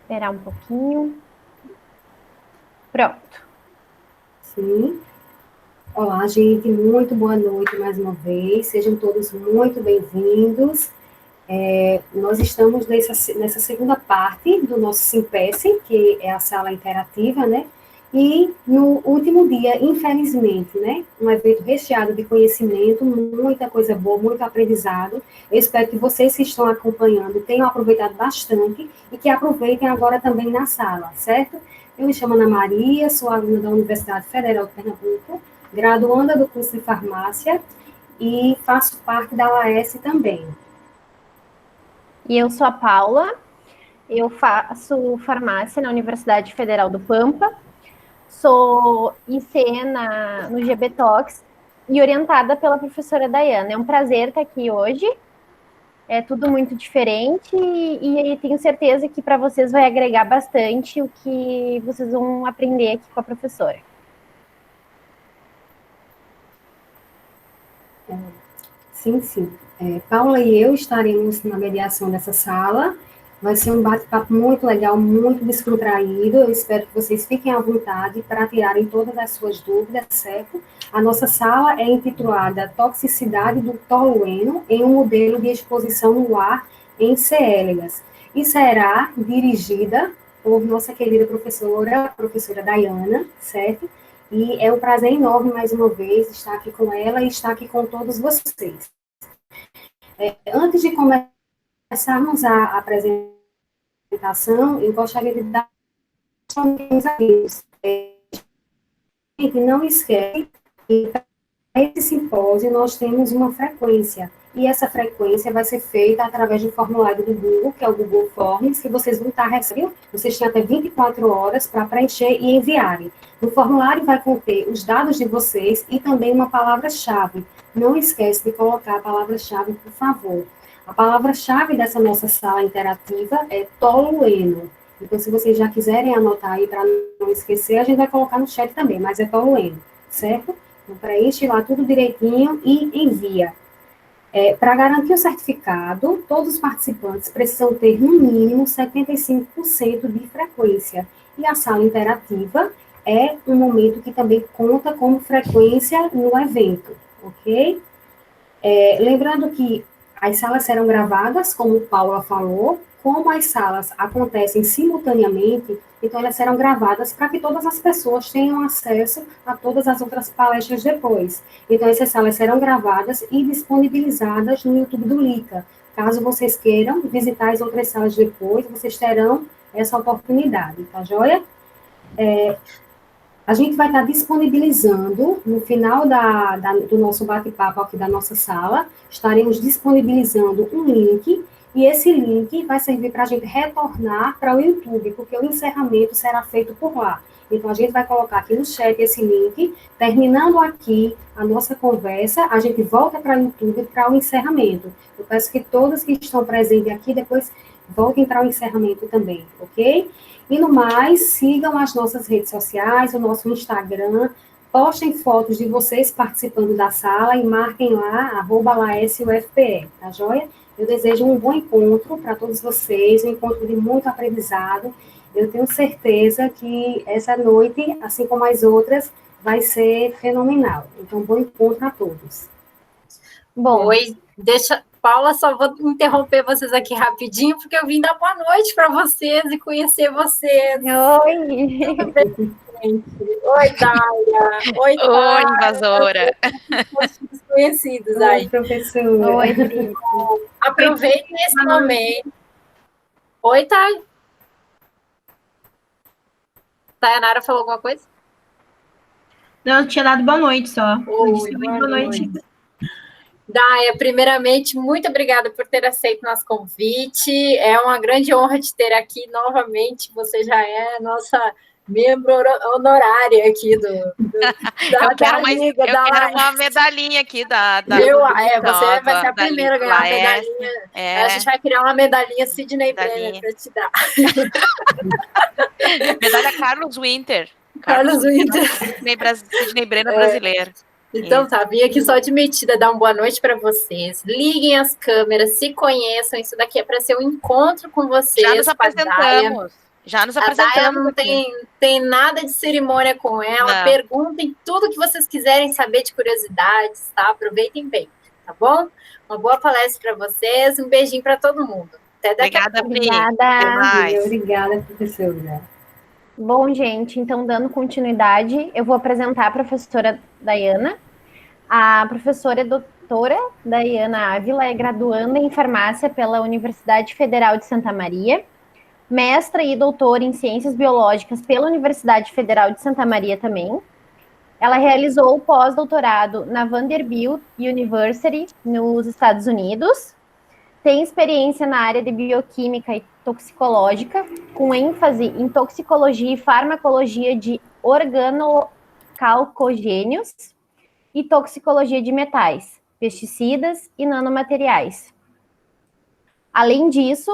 Esperar um pouquinho. Pronto. Sim. Olá, gente, muito boa noite mais uma vez. Sejam todos muito bem-vindos. Nós estamos nessa segunda parte do nosso Simpesse, que é a sala interativa, né? E no último dia, infelizmente, né? Um evento recheado de conhecimento, muita coisa boa, muito aprendizado. Eu espero que vocês que estão acompanhando tenham aproveitado bastante e que aproveitem agora também na sala, certo? Eu me chamo Ana Maria, sou aluna da Universidade Federal de Pernambuco, graduanda do curso de farmácia e faço parte da UAS também. E eu sou a Paula, eu faço farmácia na Universidade Federal do Pampa, sou IC no GB Talks e orientada pela professora Dayana. É um prazer estar aqui hoje, é tudo muito diferente e tenho certeza que para vocês vai agregar bastante o que vocês vão aprender aqui com a professora. Sim, sim. Paula e eu estaremos na mediação dessa sala. Vai ser um bate-papo muito legal, muito descontraído. Eu espero que vocês fiquem à vontade para tirarem todas as suas dúvidas, certo? A nossa sala é intitulada Toxicidade do Tolueno em um modelo de exposição no ar em C. elegans e será dirigida por nossa querida professora, a professora Dayana, certo? E é um prazer enorme, mais uma vez, estar aqui com ela e estar aqui com todos vocês. Antes de começarmos a apresentação, eu gostaria de dar uns avisos. Gente, não esquece que para esse simpósio nós temos uma frequência, e essa frequência vai ser feita através do formulário do Google, que é o Google Forms, que vocês vão estar recebendo. Vocês têm até 24 horas para preencher e enviarem. No formulário vai conter os dados de vocês e também uma palavra-chave. Não esquece de colocar a palavra-chave, por favor. A palavra-chave dessa nossa sala interativa é Tolueno. Então, se vocês já quiserem anotar aí para não esquecer, a gente vai colocar no chat também, mas é Tolueno, certo? Então, preenche lá tudo direitinho e envia. Para garantir o certificado, todos os participantes precisam ter, no mínimo, 75% de frequência. E a sala interativa é um momento que também conta como frequência no evento, ok? Lembrando que as salas serão gravadas, como Paula falou, como as salas acontecem simultaneamente, então elas serão gravadas para que todas as pessoas tenham acesso a todas as outras palestras depois. Então, essas salas serão gravadas e disponibilizadas no YouTube do Lica. Caso vocês queiram visitar as outras salas depois, vocês terão essa oportunidade, tá joia? A gente vai estar disponibilizando, no final do nosso bate-papo aqui da nossa sala, estaremos disponibilizando um link, e esse link vai servir para a gente retornar para o YouTube, porque o encerramento será feito por lá. Então, a gente vai colocar aqui no chat esse link. Terminando aqui a nossa conversa, a gente volta para o YouTube para o encerramento. Eu peço que todos que estão presentes aqui depois voltem para o encerramento também, ok? E no mais, sigam as nossas redes sociais, o nosso Instagram, postem fotos de vocês participando da sala e marquem lá, @laesufpe, tá joia? Eu desejo um bom encontro para todos vocês, um encontro de muito aprendizado. Eu tenho certeza que essa noite, assim como as outras, vai ser fenomenal. Então, bom encontro a todos. Bom, oi, Paula, só vou interromper vocês aqui rapidinho, porque eu vim dar boa noite para vocês e conhecer vocês. Oi! Tudo bem, gente? Oi, Dália. Oi, invasora. Desconhecidos Oi, aí. professora. Oi, Felipe. Aproveitem esse momento. Oi, Thay. Tayanara falou alguma coisa? Não, eu tinha dado boa noite só. Oi, boa noite. Daya, primeiramente, muito obrigada por ter aceito nosso convite. É uma grande honra te ter aqui novamente. Você já é a nossa membro honorária aqui eu quero uma medalhinha aqui da você vai ser a primeira a ganhar uma medalhinha. A gente vai criar uma medalhinha Sidney Brenner para te dar. Medalha Carlos Winter. Carlos Winter. Sidney Brenner brasileiro. Então, tá, vim aqui só de metida dar uma boa noite para vocês. Liguem as câmeras, se conheçam. Isso daqui é para ser um encontro com vocês. Já nos apresentamos. Já nos A Daya apresentamos não aqui. tem nada de cerimônia com ela. Não. Perguntem tudo que vocês quiserem saber de curiosidades, tá? Aproveitem bem, tá bom? Uma boa palestra para vocês. Um beijinho para todo mundo. Até daqui a pouco. Pri. Até Obrigada. mais. Obrigada, professora. Bom, gente, então dando continuidade, eu vou apresentar a professora Dayana. A professora é doutora Dayana Ávila, é graduanda em farmácia pela Universidade Federal de Santa Maria, mestra e doutora em ciências biológicas pela Universidade Federal de Santa Maria também. Ela realizou o pós-doutorado na Vanderbilt University, nos Estados Unidos. Tem experiência na área de bioquímica e toxicológica, com ênfase em toxicologia e farmacologia de organocalcogênios e toxicologia de metais, pesticidas e nanomateriais. Além disso,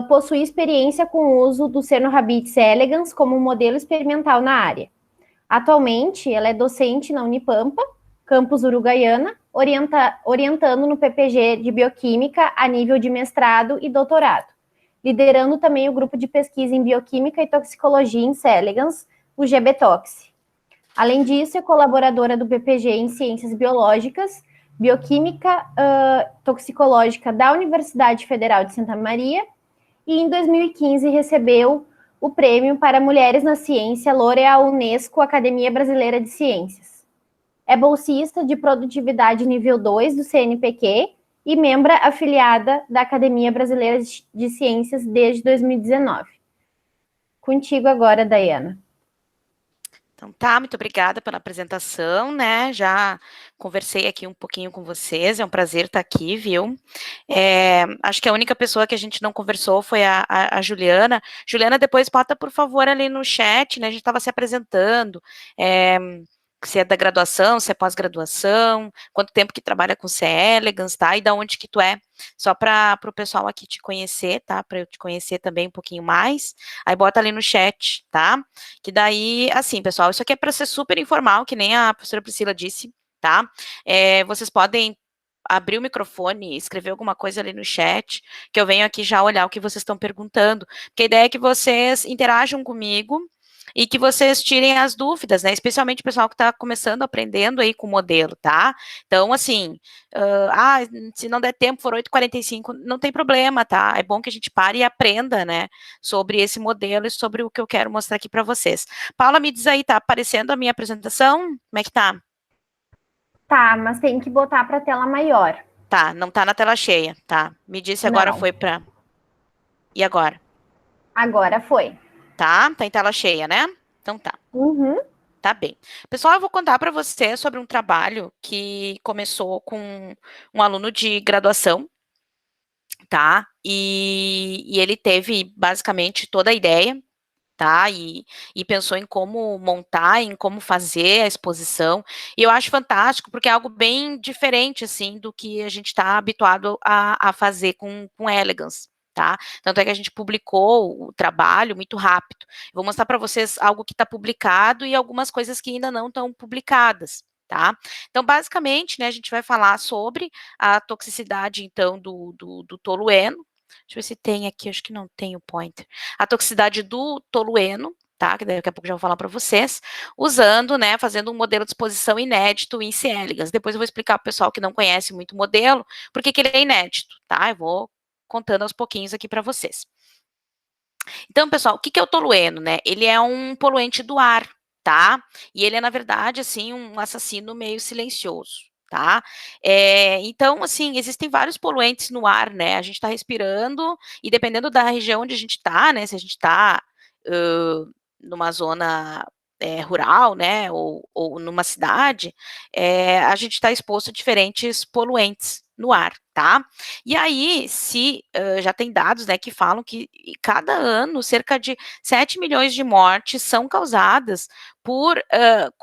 possui experiência com o uso do Cernohabits elegans como modelo experimental na área. Atualmente, ela é docente na Unipampa, campus Uruguaiana, orientando no PPG de Bioquímica a nível de mestrado e doutorado, liderando também o grupo de pesquisa em Bioquímica e Toxicologia em C. elegans, o GBTox. Além disso, é colaboradora do PPG em Ciências Biológicas, Bioquímica Toxicológica da Universidade Federal de Santa Maria, e em 2015 recebeu o prêmio para Mulheres na Ciência L'Oréal Unesco Academia Brasileira de Ciências. É bolsista de produtividade nível 2 do CNPq e membra afiliada da Academia Brasileira de Ciências desde 2019. Contigo agora, Dayana. Então tá, muito obrigada pela apresentação, né? Já conversei aqui um pouquinho com vocês, é um prazer estar aqui, viu? Acho que a única pessoa que a gente não conversou foi a Juliana. Juliana, depois bota, por favor, ali no chat, né? A gente estava se apresentando, se é da graduação, se é pós-graduação, quanto tempo que trabalha com C. elegans, tá? E da onde que tu é, só para o pessoal aqui te conhecer, tá? Para eu te conhecer também um pouquinho mais. Aí bota ali no chat, tá? Que daí, assim, pessoal, isso aqui é para ser super informal, que nem a professora Priscila disse, tá? Vocês podem abrir o microfone e escrever alguma coisa ali no chat, que eu venho aqui já olhar o que vocês estão perguntando, porque a ideia é que vocês interajam comigo, e que vocês tirem as dúvidas, né, especialmente o pessoal que está começando, aprendendo aí com o modelo, tá? Então, assim, se não der tempo, for 8h45, não tem problema, tá? É bom que a gente pare e aprenda, né, sobre esse modelo e sobre o que eu quero mostrar aqui para vocês. Paula, me diz aí, tá aparecendo a minha apresentação? Como é que tá? Tá, mas tem que botar para tela maior. Tá, não tá na tela cheia, tá? Me disse agora Não. foi para... E agora? Agora foi. Tá em tela cheia, né? Então tá. Uhum. Tá bem. Pessoal, eu vou contar para vocês sobre um trabalho que começou com um aluno de graduação, tá? E ele teve basicamente toda a ideia, tá? E pensou em como montar, em como fazer a exposição. E eu acho fantástico, porque é algo bem diferente, assim, do que a gente está habituado a fazer com elegans. Tá? Tanto é que a gente publicou o trabalho muito rápido. Vou mostrar para vocês algo que está publicado e algumas coisas que ainda não estão publicadas, tá? Então, basicamente, né, a gente vai falar sobre a toxicidade, então, do tolueno. Deixa eu ver se tem aqui, acho que não tem o pointer. A toxicidade do tolueno, tá? Que daqui a pouco já vou falar para vocês, usando, né, fazendo um modelo de exposição inédito em C. elegans. Depois eu vou explicar para o pessoal que não conhece muito o modelo, porque que ele é inédito, tá? Eu vou contando aos pouquinhos aqui para vocês. Então, pessoal, o que é o tolueno, né? Ele é um poluente do ar, tá? E ele é, na verdade, assim, um assassino meio silencioso, tá? Então, assim, existem vários poluentes no ar, né? A gente está respirando e dependendo da região onde a gente está, né? Se a gente está numa zona rural, né? Ou numa cidade, a gente está exposto a diferentes poluentes no ar, tá? E aí, já tem dados, né, que falam que cada ano cerca de 7 milhões de mortes são causadas por,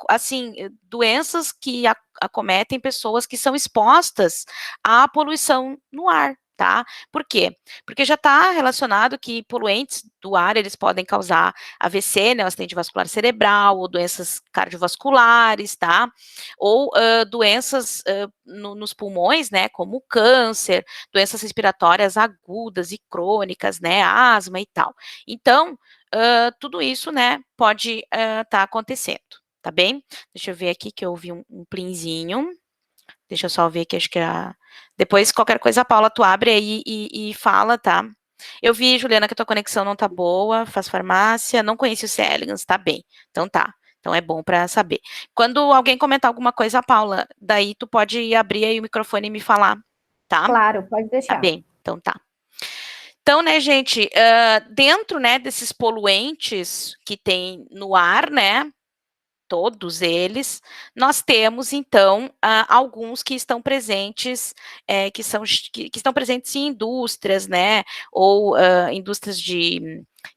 assim, doenças que acometem pessoas que são expostas à poluição no ar, tá? Por quê? Porque já está relacionado que poluentes do ar, eles podem causar AVC, né, um acidente vascular cerebral, ou doenças cardiovasculares, tá? Ou doenças nos pulmões, né, como câncer, doenças respiratórias agudas e crônicas, né, asma e tal. Então, tudo isso, né, pode estar acontecendo, tá bem? Deixa eu ver aqui que eu ouvi um plinzinho. Deixa eu só ver que acho que depois, qualquer coisa, Paula, tu abre aí e fala, tá? Eu vi, Juliana, que a tua conexão não tá boa, faz farmácia, não conhece o C. elegans, tá bem. Então tá. Então é bom para saber. Quando alguém comentar alguma coisa, Paula, daí tu pode abrir aí o microfone e me falar, tá? Claro, pode Tá deixar. bem, então tá. Então, né, gente, dentro, né, desses poluentes que tem no ar, né, todos eles, nós temos, então, alguns que estão presentes, que estão presentes em indústrias, né, ou indústrias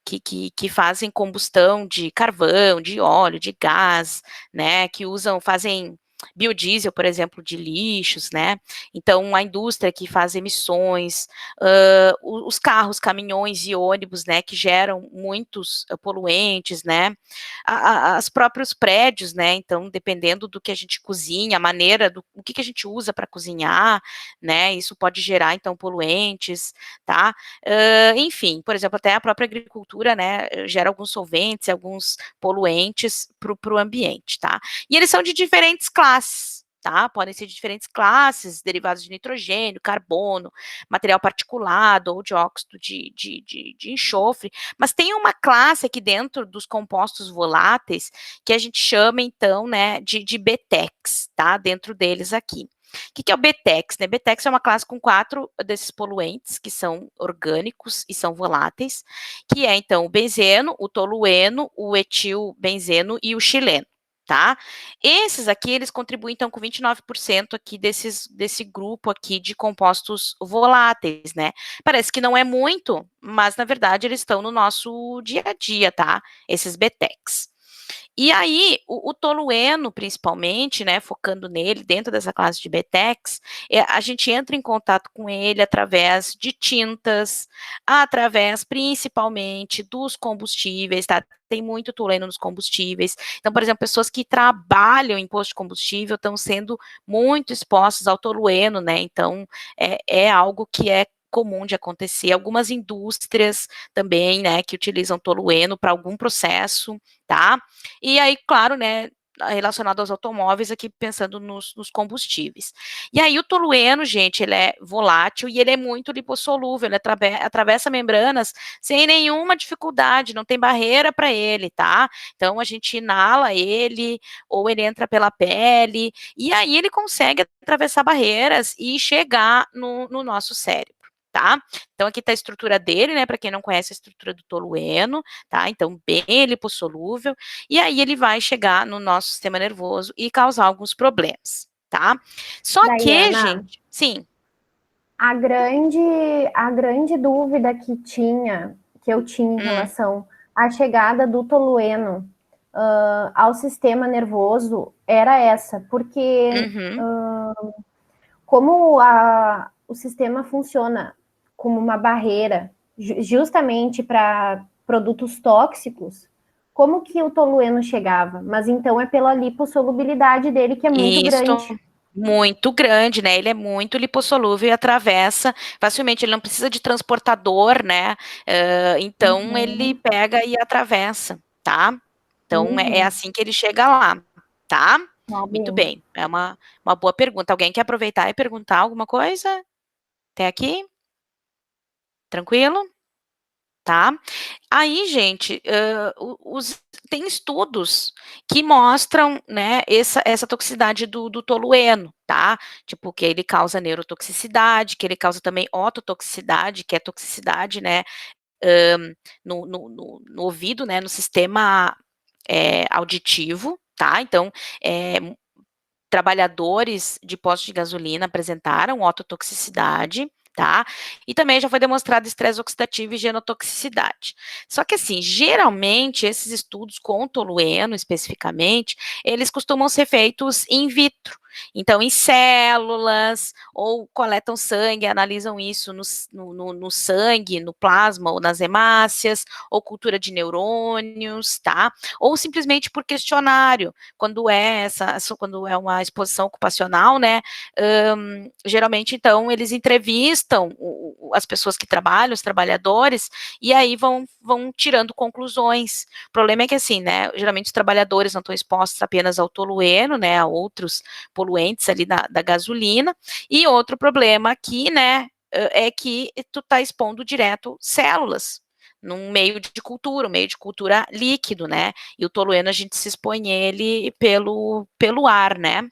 que fazem combustão de carvão, de óleo, de gás, né, que fazem biodiesel, por exemplo, de lixos, né, então a indústria que faz emissões, os carros, caminhões e ônibus, né, que geram muitos poluentes, né, os próprios prédios, né, então dependendo do que a gente cozinha, a maneira, o que a gente usa para cozinhar, né, isso pode gerar, então, poluentes, tá, enfim, por exemplo, até a própria agricultura, né, gera alguns solventes, alguns poluentes para o ambiente, tá, e eles são de diferentes classes, tá, podem ser de diferentes classes, derivados de nitrogênio, carbono, material particulado ou dióxido de enxofre, mas tem uma classe aqui dentro dos compostos voláteis que a gente chama, então, né, de BTEX, tá, dentro deles aqui. O que é o BTEX? Né? BTEX é uma classe com 4 desses poluentes, que são orgânicos e são voláteis, que é, então, o benzeno, o tolueno, o etilbenzeno e o xileno, tá? Esses aqui, eles contribuem, então, com 29% aqui desse grupo aqui de compostos voláteis, né? Parece que não é muito, mas, na verdade, eles estão no nosso dia a dia, tá? Esses BTEX. E aí, o tolueno, principalmente, né, focando nele, dentro dessa classe de BTEX, a gente entra em contato com ele através de tintas, através, principalmente, dos combustíveis, tá? Tem muito tolueno nos combustíveis. Então, por exemplo, pessoas que trabalham em posto de combustível estão sendo muito expostas ao tolueno, né? Então, é algo que é comum de acontecer. Algumas indústrias também, né, que utilizam tolueno para algum processo, tá? E aí, claro, né, relacionado aos automóveis, aqui pensando nos combustíveis. E aí o tolueno, gente, ele é volátil e ele é muito lipossolúvel, ele atravessa membranas sem nenhuma dificuldade, não tem barreira para ele, tá? Então a gente inala ele, ou ele entra pela pele, e aí ele consegue atravessar barreiras e chegar no nosso cérebro. Tá? Então, aqui está a estrutura dele, né? Para quem não conhece a estrutura do tolueno, tá? Então, bem lipossolúvel, e aí ele vai chegar no nosso sistema nervoso e causar alguns problemas, tá? Só que, gente, sim. A grande dúvida que eu tinha em relação à chegada do tolueno ao sistema nervoso era essa, porque como o sistema funciona como uma barreira justamente para produtos tóxicos, como que o tolueno chegava? Mas então é pela lipossolubilidade dele, que é muito grande. Muito grande, né? Ele é muito lipossolúvel e atravessa facilmente. Ele não precisa de transportador, né? Então ele pega e atravessa, tá? Então é assim que ele chega lá, tá? Muito bem. É uma boa pergunta. Alguém quer aproveitar e perguntar alguma coisa? Até aqui? Tranquilo? Tá? Aí, gente, tem estudos que mostram, né, essa toxicidade do tolueno, tá? Tipo, que ele causa neurotoxicidade, que ele causa também ototoxicidade, que é toxicidade, né, no ouvido, né, no sistema auditivo, tá? Então, trabalhadores de postos de gasolina apresentaram ototoxicidade, tá? E também já foi demonstrado estresse oxidativo e genotoxicidade. Só que, assim, geralmente, esses estudos com tolueno, especificamente, eles costumam ser feitos in vitro. Então, em células, ou coletam sangue, analisam isso no sangue, no plasma ou nas hemácias, ou cultura de neurônios, tá? Ou simplesmente por questionário, quando é quando é uma exposição ocupacional, né? Geralmente, então, eles entrevistam as pessoas que trabalham, os trabalhadores, e aí vão tirando conclusões. O problema é que, assim, né, geralmente os trabalhadores não estão expostos apenas ao tolueno, né, a outros poluentes ali da gasolina, e outro problema aqui, né, é que tu tá expondo direto células, num meio de cultura, um meio de cultura líquido, né, e o tolueno a gente se expõe ele pelo ar, né.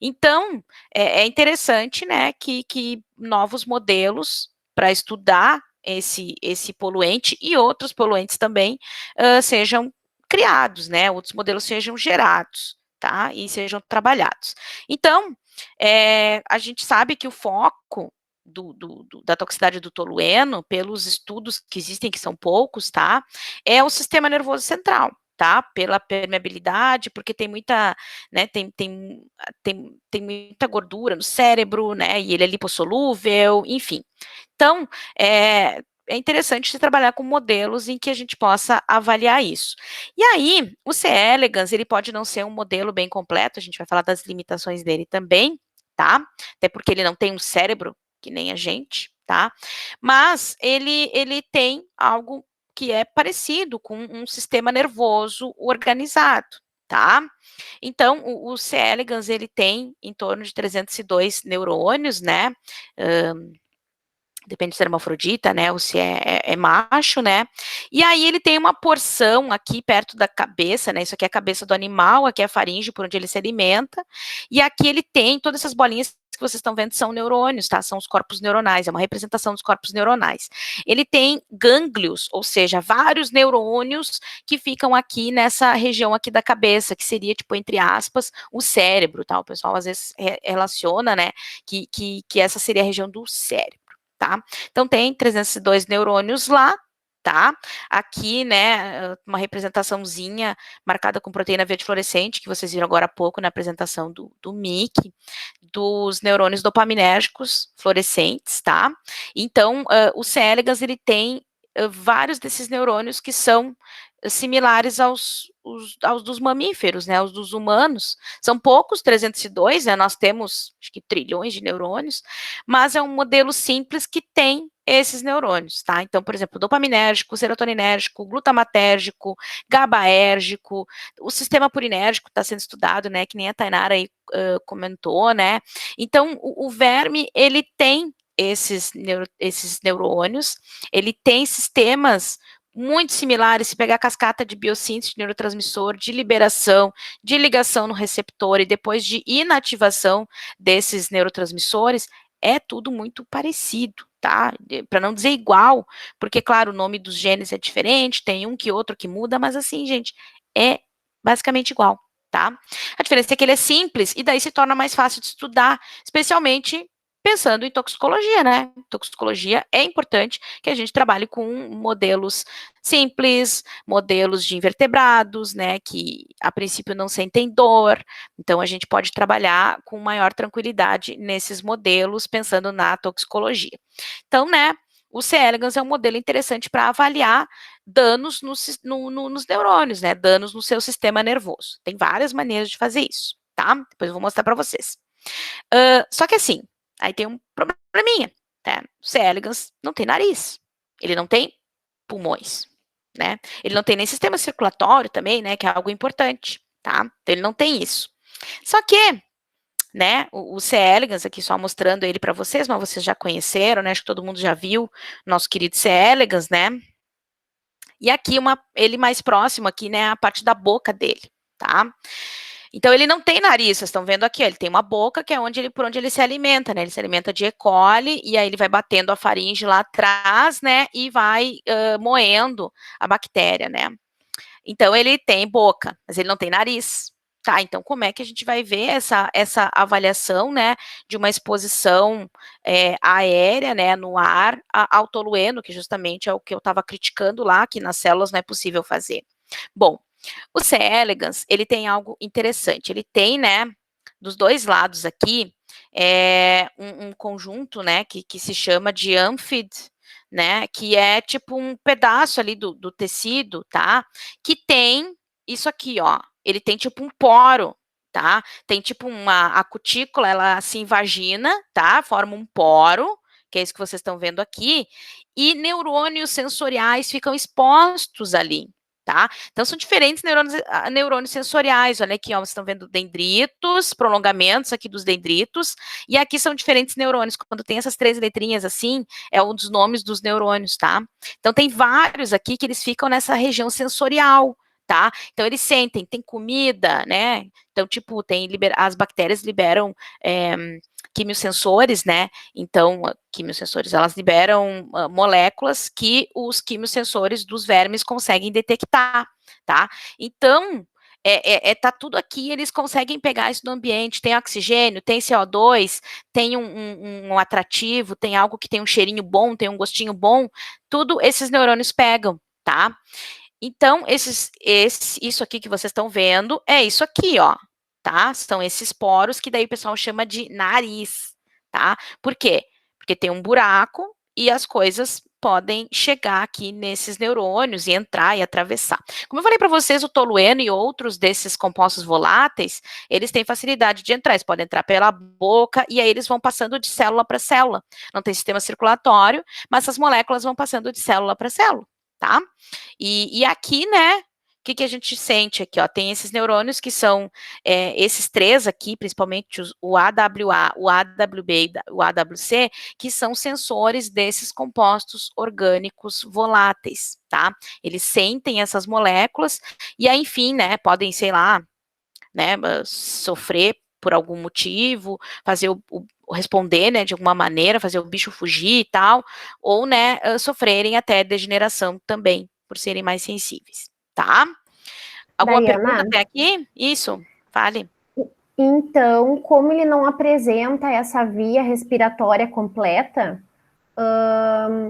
Então, é interessante, né, que novos modelos para estudar esse poluente e outros poluentes também sejam criados, né, outros modelos sejam gerados, tá, e sejam trabalhados. Então, a gente sabe que o foco da toxicidade do tolueno, pelos estudos que existem, que são poucos, tá, é o sistema nervoso central, tá, pela permeabilidade, porque tem muita, né, tem muita gordura no cérebro, né, e ele é lipossolúvel, enfim. Então, é interessante se trabalhar com modelos em que a gente possa avaliar isso. E aí, o C. elegans, ele pode não ser um modelo bem completo, a gente vai falar das limitações dele também, tá? Até porque ele não tem um cérebro que nem a gente, tá? Mas ele tem algo que é parecido com um sistema nervoso organizado, tá? Então, o C. elegans, ele tem em torno de 302 neurônios, né? Depende se é hermafrodita, né, ou se é macho, né, e aí ele tem uma porção aqui perto da cabeça, né, isso aqui é a cabeça do animal, aqui é a faringe por onde ele se alimenta, e aqui ele tem todas essas bolinhas que vocês estão vendo são neurônios, tá, são os corpos neuronais, é uma representação dos corpos neuronais. Ele tem gânglios, ou seja, vários neurônios que ficam aqui nessa região aqui da cabeça, que seria, tipo, entre aspas, o cérebro, tá, o pessoal às vezes relaciona, né, que essa seria a região do cérebro. Tá? Então, tem 302 neurônios lá, tá? Aqui, né, uma representaçãozinha marcada com proteína verde fluorescente, que vocês viram agora há pouco na apresentação do MIC, dos neurônios dopaminérgicos fluorescentes, tá? Então, o C. elegans, ele tem vários desses neurônios que são similares aos dos mamíferos, né, aos dos humanos. São poucos, 302, né, nós temos, acho que trilhões de neurônios, mas é um modelo simples que tem esses neurônios, tá? Então, por exemplo, dopaminérgico, serotoninérgico, glutamatérgico, GABAérgico, o sistema purinérgico está sendo estudado, né, que nem a Tainara aí comentou, né? Então, o verme, ele tem esses neurônios, ele tem sistemas muito similares, se pegar a cascata de biossíntese de neurotransmissor, de liberação, de ligação no receptor e depois de inativação desses neurotransmissores, é tudo muito parecido, tá? Para não dizer igual, porque, claro, o nome dos genes é diferente, tem um que outro que muda, mas assim, gente, é basicamente igual, tá? A diferença é que ele é simples e daí se torna mais fácil de estudar, especialmente pensando em toxicologia, né? Toxicologia é importante que a gente trabalhe com modelos simples, modelos de invertebrados, né, que a princípio não sentem dor, então a gente pode trabalhar com maior tranquilidade nesses modelos, pensando na toxicologia. Então, né, o C. elegans é um modelo interessante para avaliar danos nos neurônios, né, danos no seu sistema nervoso. Tem várias maneiras de fazer isso, tá? Depois eu vou mostrar para vocês. Só que assim, aí tem um probleminha, né? O C. elegans não tem nariz, ele não tem pulmões, né? Ele não tem nem sistema circulatório também, né? Que é algo importante, tá? Então ele não tem isso. Só que, né? O C. elegans aqui só mostrando ele para vocês, mas vocês já conheceram, né? Acho que todo mundo já viu nosso querido C. elegans, né? E aqui ele mais próximo aqui, né? A parte da boca dele, tá? Então, ele não tem nariz, vocês estão vendo aqui, ó, ele tem uma boca que é por onde ele se alimenta, né? Ele se alimenta de E. coli, e aí ele vai batendo a faringe lá atrás, né? E vai moendo a bactéria, né? Então, ele tem boca, mas ele não tem nariz, tá? Então, como é que a gente vai ver essa avaliação, né? De uma exposição aérea, né? No ar, ao tolueno, que justamente é o que eu estava criticando lá, que nas células não é possível fazer. Bom, o C. elegans, ele tem algo interessante, ele tem, né, dos dois lados aqui, é um conjunto, né, que se chama de âmfid, né, que é tipo um pedaço ali do tecido, tá, que tem isso aqui, ó, ele tem tipo um poro, tá, tem tipo a cutícula, ela se invagina, tá, forma um poro, que é isso que vocês estão vendo aqui, e neurônios sensoriais ficam expostos ali, tá? Então, são diferentes neurônios sensoriais, olha aqui, ó, vocês estão vendo dendritos, prolongamentos aqui dos dendritos, e aqui são diferentes neurônios, quando tem essas 3 letrinhas assim, é um dos nomes dos neurônios, tá? Então, tem vários aqui que eles ficam nessa região sensorial, tá? Então, eles sentem, tem comida, né? Então, tipo, as bactérias liberam quimiosensores, né? Então, quimiosensores, elas liberam moléculas que os quimiosensores dos vermes conseguem detectar, tá? Então, tá tudo aqui, eles conseguem pegar isso no ambiente, tem oxigênio, tem CO2, tem um atrativo, tem algo que tem um cheirinho bom, tem um gostinho bom, tudo esses neurônios pegam, tá? Então, isso aqui que vocês estão vendo é isso aqui, ó, tá? São esses poros que daí o pessoal chama de nariz, tá? Por quê? Porque tem um buraco e as coisas podem chegar aqui nesses neurônios e entrar e atravessar. Como eu falei para vocês, o tolueno e outros desses compostos voláteis, eles têm facilidade de entrar, eles podem entrar pela boca e aí eles vão passando de célula para célula. Não tem sistema circulatório, mas essas moléculas vão passando de célula para célula, tá? E aqui, né, o que a gente sente aqui, ó, tem esses neurônios que são esses 3 aqui, principalmente o AWA, o AWB e o AWC, que são sensores desses compostos orgânicos voláteis, tá? Eles sentem essas moléculas e aí, enfim, né, podem, sei lá, né, sofrer por algum motivo, fazer responder, né, de alguma maneira, fazer o bicho fugir e tal, ou, né, sofrerem até degeneração também, por serem mais sensíveis, tá? Alguma pergunta até aqui? Isso, fale. Então, como ele não apresenta essa via respiratória completa,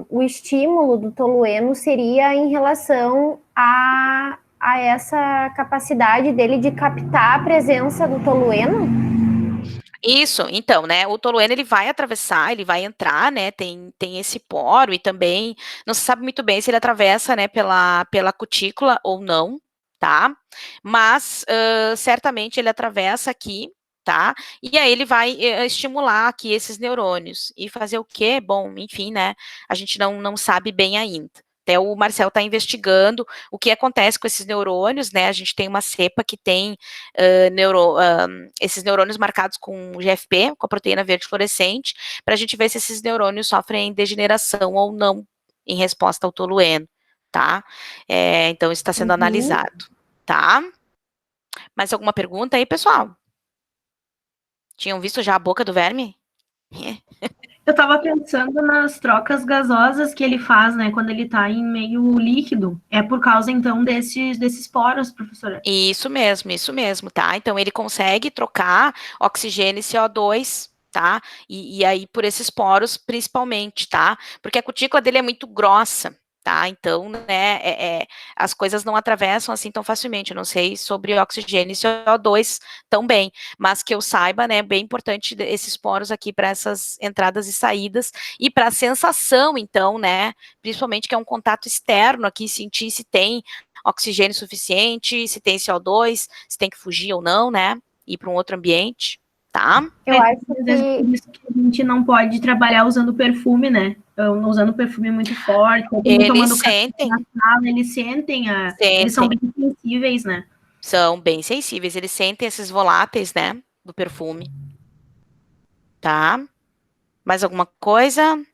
o estímulo do tolueno seria em relação a essa capacidade dele de captar a presença do tolueno? Isso, então, né, o tolueno ele vai atravessar, ele vai entrar, né, tem esse poro e também não se sabe muito bem se ele atravessa, né, pela cutícula ou não, tá? Mas certamente ele atravessa aqui, tá? E aí ele vai estimular aqui esses neurônios e fazer o quê? Bom, enfim, né, a gente não sabe bem ainda. Até o Marcel está investigando o que acontece com esses neurônios, né? A gente tem uma cepa que tem esses neurônios marcados com GFP, com a proteína verde fluorescente, para a gente ver se esses neurônios sofrem degeneração ou não em resposta ao tolueno, tá? Então, isso está sendo analisado, tá? Mais alguma pergunta aí, pessoal? Tinham visto já a boca do verme? Eu estava pensando nas trocas gasosas que ele faz, né, quando ele está em meio líquido. É por causa, então, desses poros, professora? Isso mesmo, tá? Então, ele consegue trocar oxigênio e CO2, tá? E aí, por esses poros, principalmente, tá? Porque a cutícula dele é muito grossa, tá? Então, né, as coisas não atravessam assim tão facilmente. Eu não sei sobre oxigênio e CO2 tão bem, mas que eu saiba, né, é bem importante esses poros aqui para essas entradas e saídas e para a sensação, então, né, principalmente que é um contato externo aqui, sentir se tem oxigênio suficiente, se tem CO2, se tem que fugir ou não, né, ir para um outro ambiente, tá? Eu acho Por isso que a gente não pode trabalhar usando perfume, né? Usando perfume muito forte. Eles sentem. Na sala, eles sentem. Eles são bem sensíveis, né? São bem sensíveis. Eles sentem esses voláteis, né? Do perfume. Tá? Mais alguma coisa?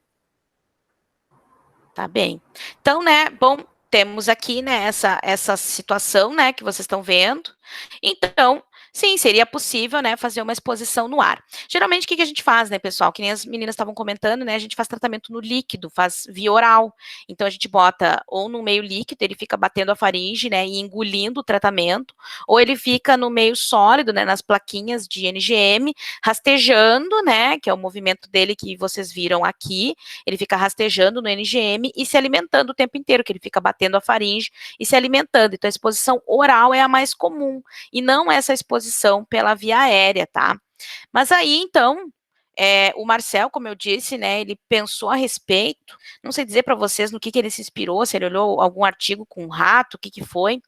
Tá bem. Então, né? Bom, temos aqui, né? Essa situação, né? Que vocês estão vendo. Então, sim, seria possível, né, fazer uma exposição no ar. Geralmente, o que a gente faz, né, pessoal? Que nem as meninas estavam comentando, né, a gente faz tratamento no líquido, faz via oral. Então, a gente bota ou no meio líquido, ele fica batendo a faringe, né, e engolindo o tratamento, ou ele fica no meio sólido, né, nas plaquinhas de NGM, rastejando, né, que é o movimento dele que vocês viram aqui, ele fica rastejando no NGM e se alimentando o tempo inteiro, que ele fica batendo a faringe e se alimentando. Então, a exposição oral é a mais comum, e não essa exposição pela via aérea, tá? Mas aí, então, o Marcel, como eu disse, né, ele pensou a respeito, não sei dizer para vocês no que ele se inspirou, se ele olhou algum artigo com um rato, o que foi.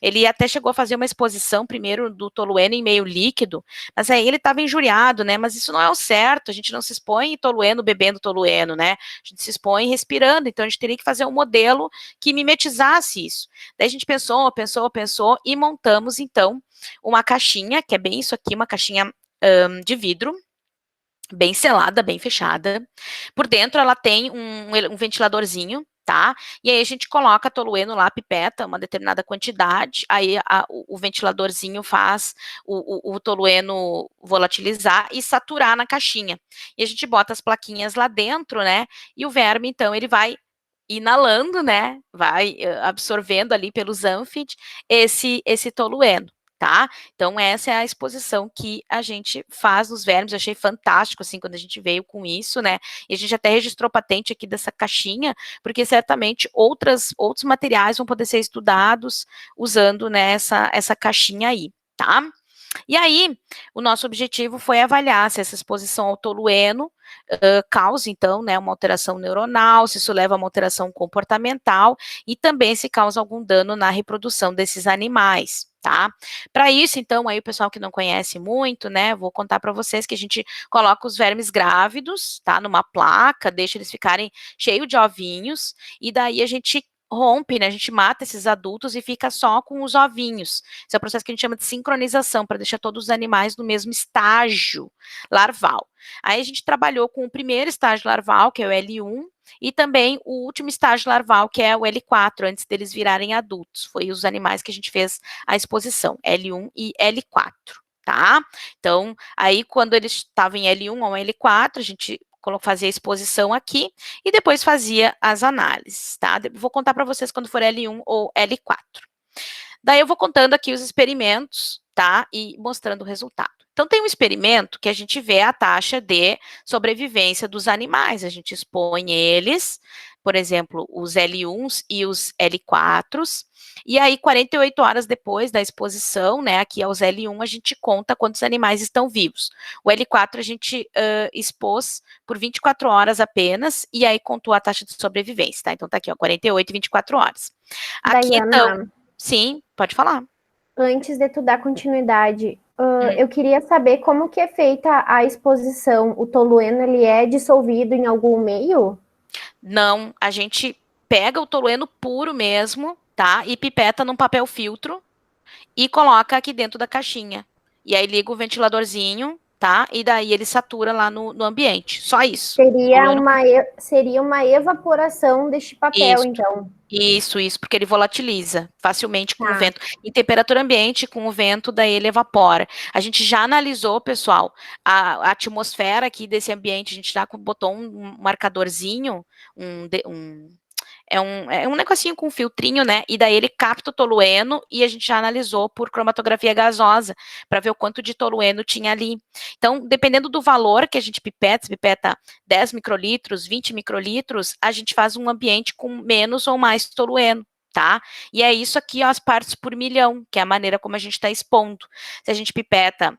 Ele até chegou a fazer uma exposição primeiro do tolueno em meio líquido, mas aí ele estava injuriado, né? Mas isso não é o certo, a gente não se expõe em tolueno bebendo tolueno, né? A gente se expõe respirando, então a gente teria que fazer um modelo que mimetizasse isso. Daí a gente pensou e montamos, então, uma caixinha, que é bem isso aqui, uma caixinha de vidro, bem selada, bem fechada. Por dentro ela tem um ventiladorzinho, tá? E aí a gente coloca tolueno lá, pipeta, uma determinada quantidade, aí o ventiladorzinho faz o tolueno volatilizar e saturar na caixinha. E a gente bota as plaquinhas lá dentro, né? E o verme, então, ele vai inalando, né? Vai absorvendo ali pelos ânfid esse tolueno. Tá? Então, essa é a exposição que a gente faz nos vermes. Eu achei fantástico, assim, quando a gente veio com isso, né? E a gente até registrou patente aqui dessa caixinha, porque certamente outros materiais vão poder ser estudados usando, né, essa caixinha aí, tá? E aí, o nosso objetivo foi avaliar se essa exposição ao tolueno causa, então, né, uma alteração neuronal, se isso leva a uma alteração comportamental e também se causa algum dano na reprodução desses animais, tá? Para isso, então, aí o pessoal que não conhece muito, né, vou contar para vocês que a gente coloca os vermes grávidos, tá, numa placa, deixa eles ficarem cheios de ovinhos e daí a gente rompe, né, a gente mata esses adultos e fica só com os ovinhos. Esse é o processo que a gente chama de sincronização, para deixar todos os animais no mesmo estágio larval. Aí a gente trabalhou com o primeiro estágio larval, que é o L1, e também o último estágio larval, que é o L4, antes deles virarem adultos. Foi os animais que a gente fez a exposição, L1 e L4, tá? Então, aí quando eles estavam em L1 ou L4, a gente fazia a exposição aqui e depois fazia as análises, tá? Vou contar para vocês quando for L1 ou L4. Daí eu vou contando aqui os experimentos, tá? E mostrando o resultado. Então, tem um experimento que a gente vê a taxa de sobrevivência dos animais. A gente expõe eles, por exemplo, os L1s e os L4s, e aí 48 horas depois da exposição, né, aqui aos L1, a gente conta quantos animais estão vivos. O L4 a gente expôs por 24 horas apenas, e aí contou a taxa de sobrevivência, tá? Então tá aqui, ó, 48 e 24 horas. Aqui, Daiana, então, sim, pode falar. Antes de tu dar continuidade, eu queria saber como que é feita a exposição. O tolueno, ele é dissolvido em algum meio? Não, a gente pega o tolueno puro mesmo, tá? E pipeta num papel filtro e coloca aqui dentro da caixinha. E aí liga o ventiladorzinho, tá? E daí ele satura lá no ambiente. Só isso. Seria uma evaporação deste papel, Isso. então. Isso, porque ele volatiliza facilmente com o vento. Em temperatura ambiente, com o vento, daí ele evapora. A gente já analisou, pessoal, a atmosfera aqui desse ambiente, a gente já botou um marcadorzinho, é um negocinho com um filtrinho, né? E daí ele capta o tolueno e a gente já analisou por cromatografia gasosa para ver o quanto de tolueno tinha ali. Então, dependendo do valor que a gente pipeta 10 microlitros, 20 microlitros, a gente faz um ambiente com menos ou mais tolueno, tá? E é isso aqui, ó, as partes por milhão, que é a maneira como a gente está expondo. Se a gente pipeta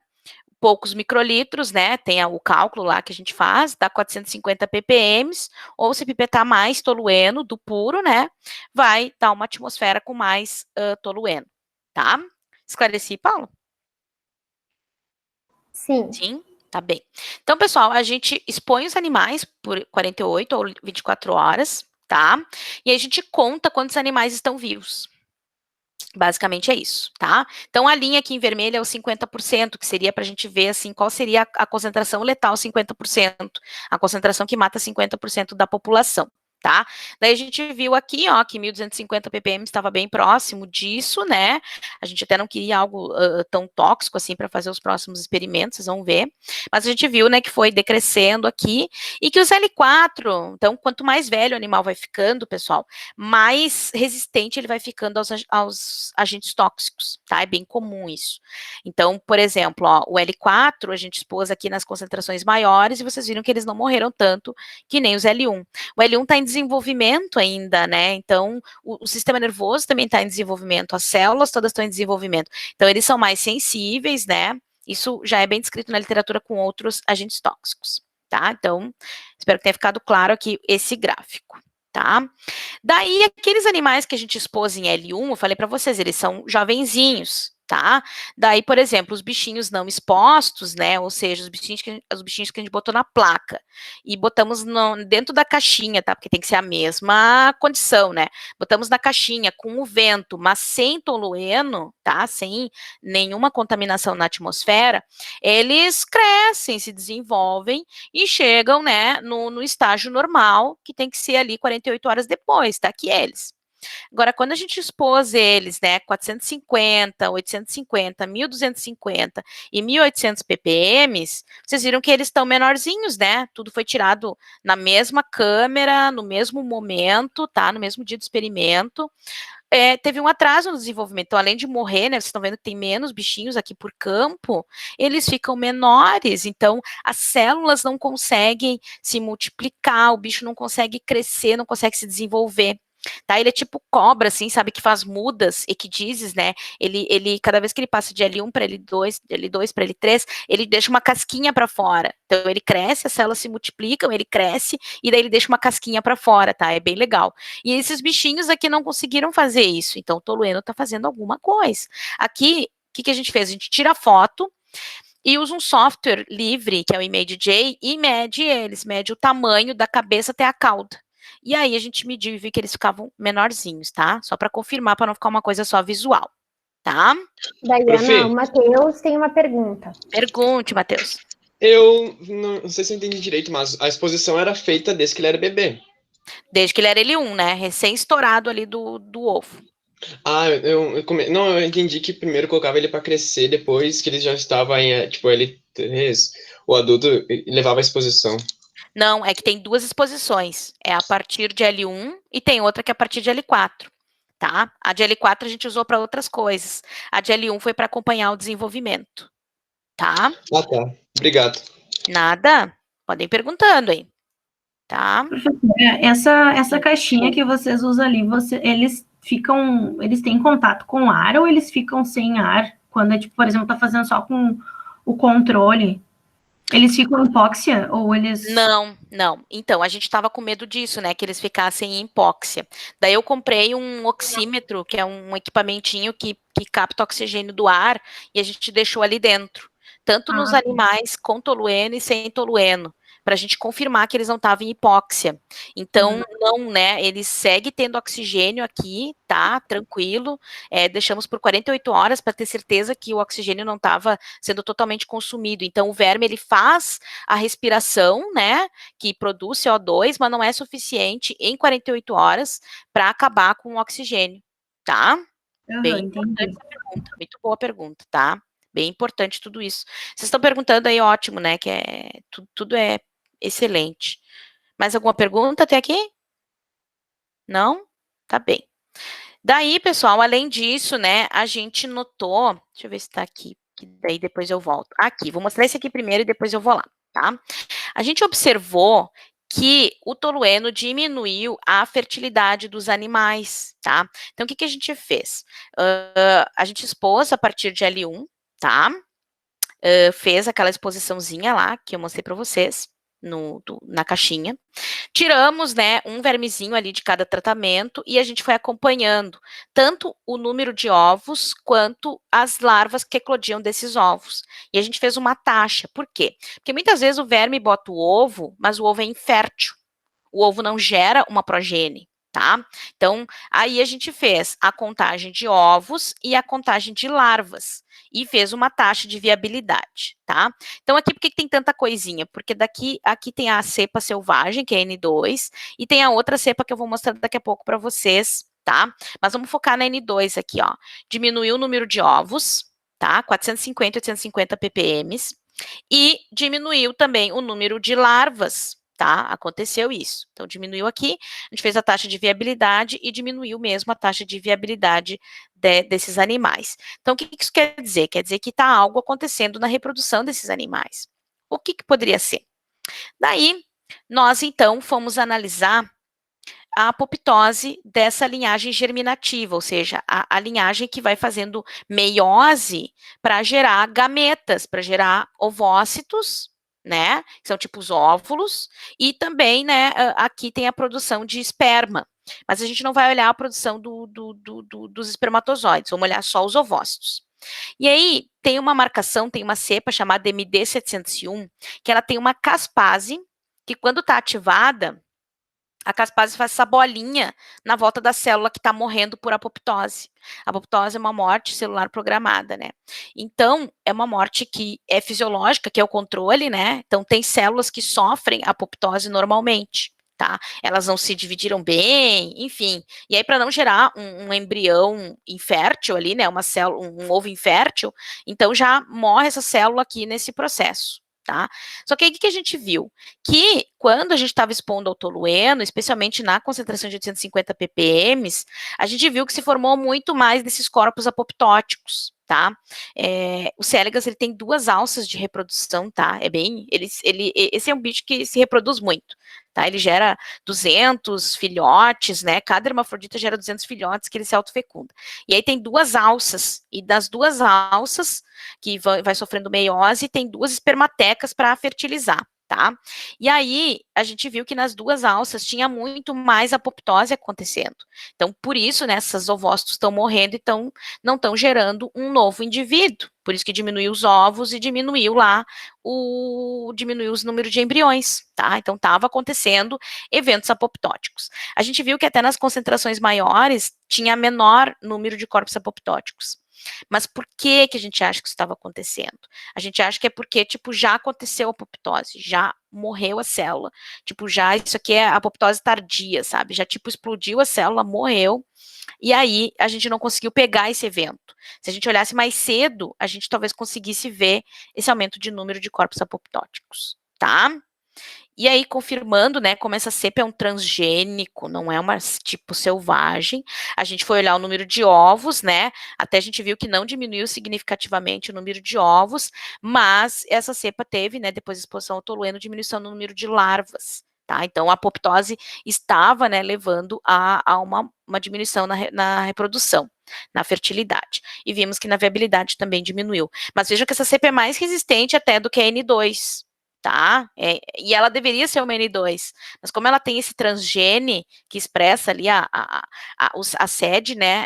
poucos microlitros, né, tem o cálculo lá que a gente faz, dá 450 ppm, ou se pipetar mais tolueno do puro, né, vai dar uma atmosfera com mais tolueno, tá? Esclareci, Paula? Sim. Sim? Tá bem. Então, pessoal, a gente expõe os animais por 48 ou 24 horas, tá? E aí a gente conta quantos animais estão vivos. Basicamente é isso, tá? Então, a linha aqui em vermelho é o 50%, que seria para a gente ver, assim, qual seria a concentração letal 50%, a concentração que mata 50% da população, tá? Daí a gente viu aqui, ó, que 1.250 ppm estava bem próximo disso, né? A gente até não queria algo tão tóxico assim para fazer os próximos experimentos, vocês vão ver. Mas a gente viu, né, que foi decrescendo aqui e que os L4, então, quanto mais velho o animal vai ficando, pessoal, mais resistente ele vai ficando aos agentes tóxicos, tá? É bem comum isso. Então, por exemplo, ó, o L4 a gente expôs aqui nas concentrações maiores e vocês viram que eles não morreram tanto que nem os L1. O L1 está em desenvolvimento ainda, né? Então, o sistema nervoso também está em desenvolvimento, as células todas estão em desenvolvimento. Então, eles são mais sensíveis, né? Isso já é bem descrito na literatura com outros agentes tóxicos, tá? Então, espero que tenha ficado claro aqui esse gráfico, tá? Daí, aqueles animais que a gente expôs em L1, eu falei para vocês, eles são jovenzinhos, tá? Daí, por exemplo, os bichinhos não expostos, né? Ou seja, os bichinhos que a gente botou na placa e botamos dentro da caixinha, tá? Porque tem que ser a mesma condição, né? Botamos na caixinha com o vento, mas sem tolueno, tá? Sem nenhuma contaminação na atmosfera, eles crescem, se desenvolvem e chegam, né, no estágio normal, que tem que ser ali 48 horas depois, tá? Que eles. Agora, quando a gente expôs eles, né, 450, 850, 1250 e 1800 ppm, vocês viram que eles estão menorzinhos, né? Tudo foi tirado na mesma câmera, no mesmo momento, tá? No mesmo dia do experimento. Teve um atraso no desenvolvimento. Então, além de morrer, né, vocês estão vendo que tem menos bichinhos aqui por campo, eles ficam menores. Então, as células não conseguem se multiplicar, o bicho não consegue crescer, não consegue se desenvolver. Tá? Ele é tipo cobra, assim, sabe, que faz mudas, equidizes, né? Ele, cada vez que ele passa de L1 para L2, de L2 para L3, ele deixa uma casquinha para fora. Então, ele cresce, as células se multiplicam, ele cresce, e daí ele deixa uma casquinha para fora, tá? É bem legal. E esses bichinhos aqui não conseguiram fazer isso, então o tolueno tá fazendo alguma coisa. Aqui, o que a gente fez? A gente tira a foto e usa um software livre, que é o ImageJ, e mede eles, mede o tamanho da cabeça até a cauda. E aí a gente mediu e viu que eles ficavam menorzinhos, tá? Só para confirmar, para não ficar uma coisa só visual, tá? Daiana, o Matheus tem uma pergunta. Pergunte, Matheus. Eu não sei se eu entendi direito, mas a exposição era feita desde que ele era bebê. Desde que ele era L1, né? Recém-estourado ali do ovo. Eu entendi que primeiro colocava ele para crescer, depois que ele já estava em, tipo, L3, o adulto levava a exposição. Não, é que tem duas exposições. É a partir de L1 e tem outra que é a partir de L4, tá? A de L4 a gente usou para outras coisas. A de L1 foi para acompanhar o desenvolvimento, tá? Ah, tá. Obrigado. Nada? Podem ir perguntando aí, tá? Essa caixinha que vocês usam ali, eles têm contato com ar ou eles ficam sem ar? Quando é, tipo, por exemplo, tá fazendo só com o controle, eles ficam em hipóxia ou eles... Não. Então, a gente estava com medo disso, né? Que eles ficassem em hipóxia. Daí eu comprei um oxímetro, que é um equipamentinho que capta oxigênio do ar, e a gente deixou ali dentro. Tanto nos animais com tolueno e sem tolueno, para a gente confirmar que eles não estavam em hipóxia. Então, não, né? Ele segue tendo oxigênio aqui, tá? Tranquilo. Deixamos por 48 horas para ter certeza que o oxigênio não estava sendo totalmente consumido. Então, o verme, ele faz a respiração, né? Que produz CO2, mas não é suficiente em 48 horas para acabar com o oxigênio, tá? Bem importante essa pergunta, muito boa pergunta, tá? Bem importante tudo isso. Vocês estão perguntando aí, ótimo, né? Que tudo é excelente. Mais alguma pergunta até aqui? Não? Tá bem. Daí, pessoal, além disso, né, a gente notou, deixa eu ver se tá aqui, que daí depois eu volto. Aqui, vou mostrar esse aqui primeiro e depois eu vou lá, tá? A gente observou que o tolueno diminuiu a fertilidade dos animais, tá? Então, o que a gente fez? A gente expôs a partir de L1, tá? Fez aquela exposiçãozinha lá, que eu mostrei para vocês, na caixinha. Tiramos, né, um vermezinho ali de cada tratamento e a gente foi acompanhando tanto o número de ovos quanto as larvas que eclodiam desses ovos. E a gente fez uma taxa. Por quê? Porque muitas vezes o verme bota o ovo, mas o ovo é infértil. O ovo não gera uma progenie, tá? Então, aí a gente fez a contagem de ovos e a contagem de larvas e fez uma taxa de viabilidade, tá? Então, aqui, por que tem tanta coisinha? Porque aqui tem a cepa selvagem, que é N2, e tem a outra cepa que eu vou mostrar daqui a pouco para vocês, tá? Mas vamos focar na N2 aqui, ó. Diminuiu o número de ovos, tá? 450, 850 ppm, e diminuiu também o número de larvas, tá? Aconteceu isso. Então, diminuiu aqui, a gente fez a taxa de viabilidade e diminuiu mesmo a taxa de viabilidade desses animais. Então, o que isso quer dizer? Quer dizer que está algo acontecendo na reprodução desses animais. O que poderia ser? Daí, nós, então, fomos analisar a apoptose dessa linhagem germinativa, ou seja, a linhagem que vai fazendo meiose para gerar gametas, para gerar ovócitos, né, que são tipo os óvulos, e também, né, aqui tem a produção de esperma, mas a gente não vai olhar a produção dos espermatozoides, vamos olhar só os ovócitos. E aí, tem uma marcação, tem uma cepa chamada MD701, que ela tem uma caspase, que quando está ativada, a caspase faz essa bolinha na volta da célula que está morrendo por apoptose. A apoptose é uma morte celular programada, né? Então, é uma morte que é fisiológica, que é o controle, né? Então, tem células que sofrem apoptose normalmente, tá? Elas não se dividiram bem, enfim. E aí, para não gerar um embrião infértil ali, né? Uma célula, um ovo infértil, então já morre essa célula aqui nesse processo. Tá? Só que aí o que a gente viu? Que quando a gente estava expondo ao tolueno, especialmente na concentração de 850 ppm, a gente viu que se formou muito mais desses corpos apoptóticos, tá? O C. elegans, ele tem 2 alças de reprodução, tá? Esse é um bicho que se reproduz muito, tá? Ele gera 200 filhotes, né? Cada hermafrodita gera 200 filhotes que ele se autofecunda. E aí tem 2 alças, e das 2 alças que vai sofrendo meiose, tem 2 espermatecas para fertilizar, tá? E aí, a gente viu que nas 2 alças tinha muito mais apoptose acontecendo. Então, por isso, né, essas ovócitos estão morrendo e não estão gerando um novo indivíduo. Por isso que diminuiu os ovos e diminuiu o número de embriões, tá? Então, estava acontecendo eventos apoptóticos. A gente viu que até nas concentrações maiores tinha menor número de corpos apoptóticos. Mas por que a gente acha que isso estava acontecendo? A gente acha que é porque, tipo, já aconteceu a apoptose, já morreu a célula. Tipo, já isso aqui é apoptose tardia, sabe? Já, tipo, explodiu a célula, morreu, e aí a gente não conseguiu pegar esse evento. Se a gente olhasse mais cedo, a gente talvez conseguisse ver esse aumento de número de corpos apoptóticos, tá? E aí, confirmando, né, como essa cepa é um transgênico, não é uma tipo selvagem, a gente foi olhar o número de ovos, né, até a gente viu que não diminuiu significativamente o número de ovos, mas essa cepa teve, né, depois da exposição ao tolueno, diminuição no número de larvas, tá? Então, a apoptose estava, né, levando a uma diminuição na reprodução, na fertilidade. E vimos que na viabilidade também diminuiu. Mas vejam que essa cepa é mais resistente até do que a N2, tá? E ela deveria ser uma N2, mas como ela tem esse transgene que expressa ali a sede, né,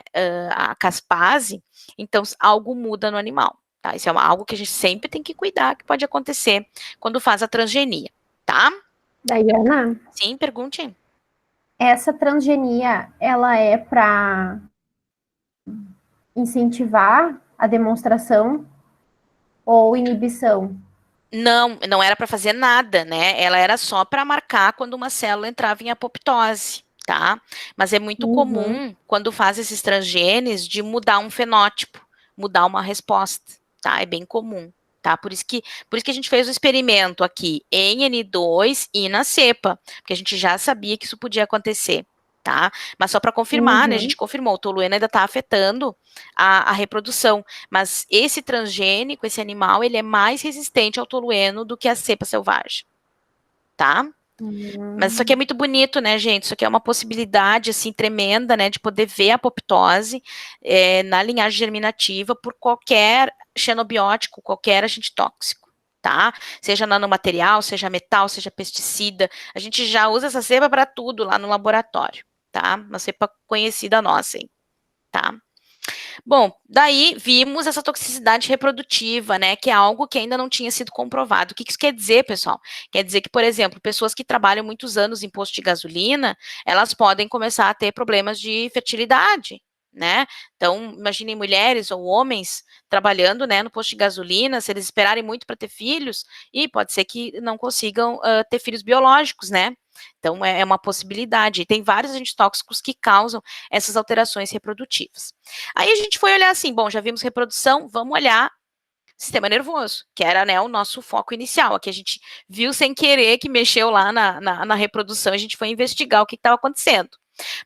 a caspase, então algo muda no animal, tá? Isso é algo que a gente sempre tem que cuidar, que pode acontecer quando faz a transgenia, tá? Daiana, Sim, pergunte. essa transgenia, ela é para incentivar a demonstração ou inibição? Não era para fazer nada, né? Ela era só para marcar quando uma célula entrava em apoptose, tá? Mas é muito comum, quando faz esses transgenes, de mudar um fenótipo, mudar uma resposta, tá? É bem comum, tá? Por isso que a gente fez o experimento aqui em N2 e na cepa, porque a gente já sabia que isso podia acontecer, tá? Mas só para confirmar, né? A gente confirmou, o tolueno ainda está afetando a reprodução, mas esse transgênico, esse animal, ele é mais resistente ao tolueno do que a cepa selvagem, tá? Mas isso aqui é muito bonito, né, gente? Isso aqui é uma possibilidade, assim, tremenda, né, de poder ver a apoptose na linhagem germinativa por qualquer xenobiótico, qualquer agente tóxico, tá? Seja nanomaterial, seja metal, seja pesticida. A gente já usa essa cepa para tudo lá no laboratório, tá? Uma cepa conhecida nossa, hein? Tá? Bom, daí vimos essa toxicidade reprodutiva, né, que é algo que ainda não tinha sido comprovado. O que isso quer dizer, pessoal? Quer dizer que, por exemplo, pessoas que trabalham muitos anos em posto de gasolina, elas podem começar a ter problemas de fertilidade, né? Então, imaginem mulheres ou homens trabalhando, né, no posto de gasolina, se eles esperarem muito para ter filhos, e pode ser que não consigam ter filhos biológicos, né? Então, é uma possibilidade. Tem vários agentes tóxicos que causam essas alterações reprodutivas. Aí a gente foi olhar assim, bom, já vimos reprodução, vamos olhar sistema nervoso, que era, né, o nosso foco inicial. Aqui a gente viu sem querer que mexeu lá na reprodução, a gente foi investigar o que estava acontecendo.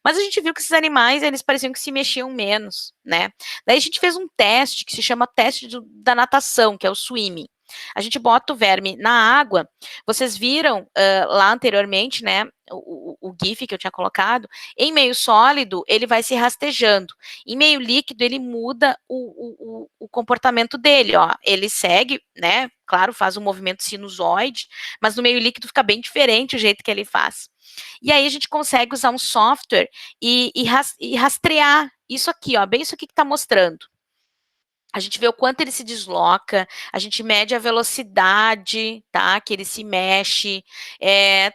Mas a gente viu que esses animais, eles pareciam que se mexiam menos, né? Daí a gente fez um teste que se chama teste da natação, que é o swimming. A gente bota o verme na água, vocês viram lá anteriormente, né, o GIF que eu tinha colocado, em meio sólido, ele vai se rastejando. Em meio líquido, ele muda o comportamento dele, ó. Ele segue, né, claro, faz um movimento sinusoide, mas no meio líquido fica bem diferente o jeito que ele faz. E aí a gente consegue usar um software e rastrear isso aqui, ó, bem isso aqui que está mostrando. A gente vê o quanto ele se desloca, a gente mede a velocidade, tá, que ele se mexe,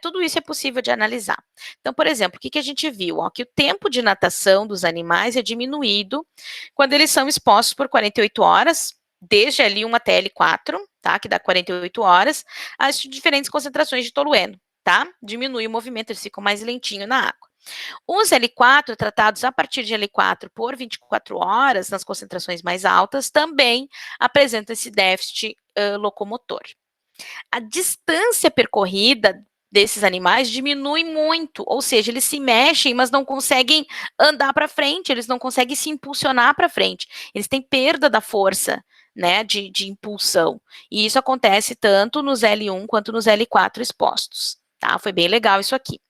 tudo isso é possível de analisar. Então, por exemplo, o que a gente viu? Ó, que o tempo de natação dos animais é diminuído quando eles são expostos por 48 horas, desde L1 até L4, tá, que dá 48 horas, as diferentes concentrações de tolueno, tá? Diminui o movimento, eles ficam mais lentinho na água. Os L4, tratados a partir de L4 por 24 horas, nas concentrações mais altas, também apresentam esse déficit locomotor. A distância percorrida desses animais diminui muito, ou seja, eles se mexem, mas não conseguem andar para frente, eles não conseguem se impulsionar para frente, eles têm perda da força, né, de impulsão, e isso acontece tanto nos L1 quanto nos L4 expostos, tá? Foi bem legal isso aqui.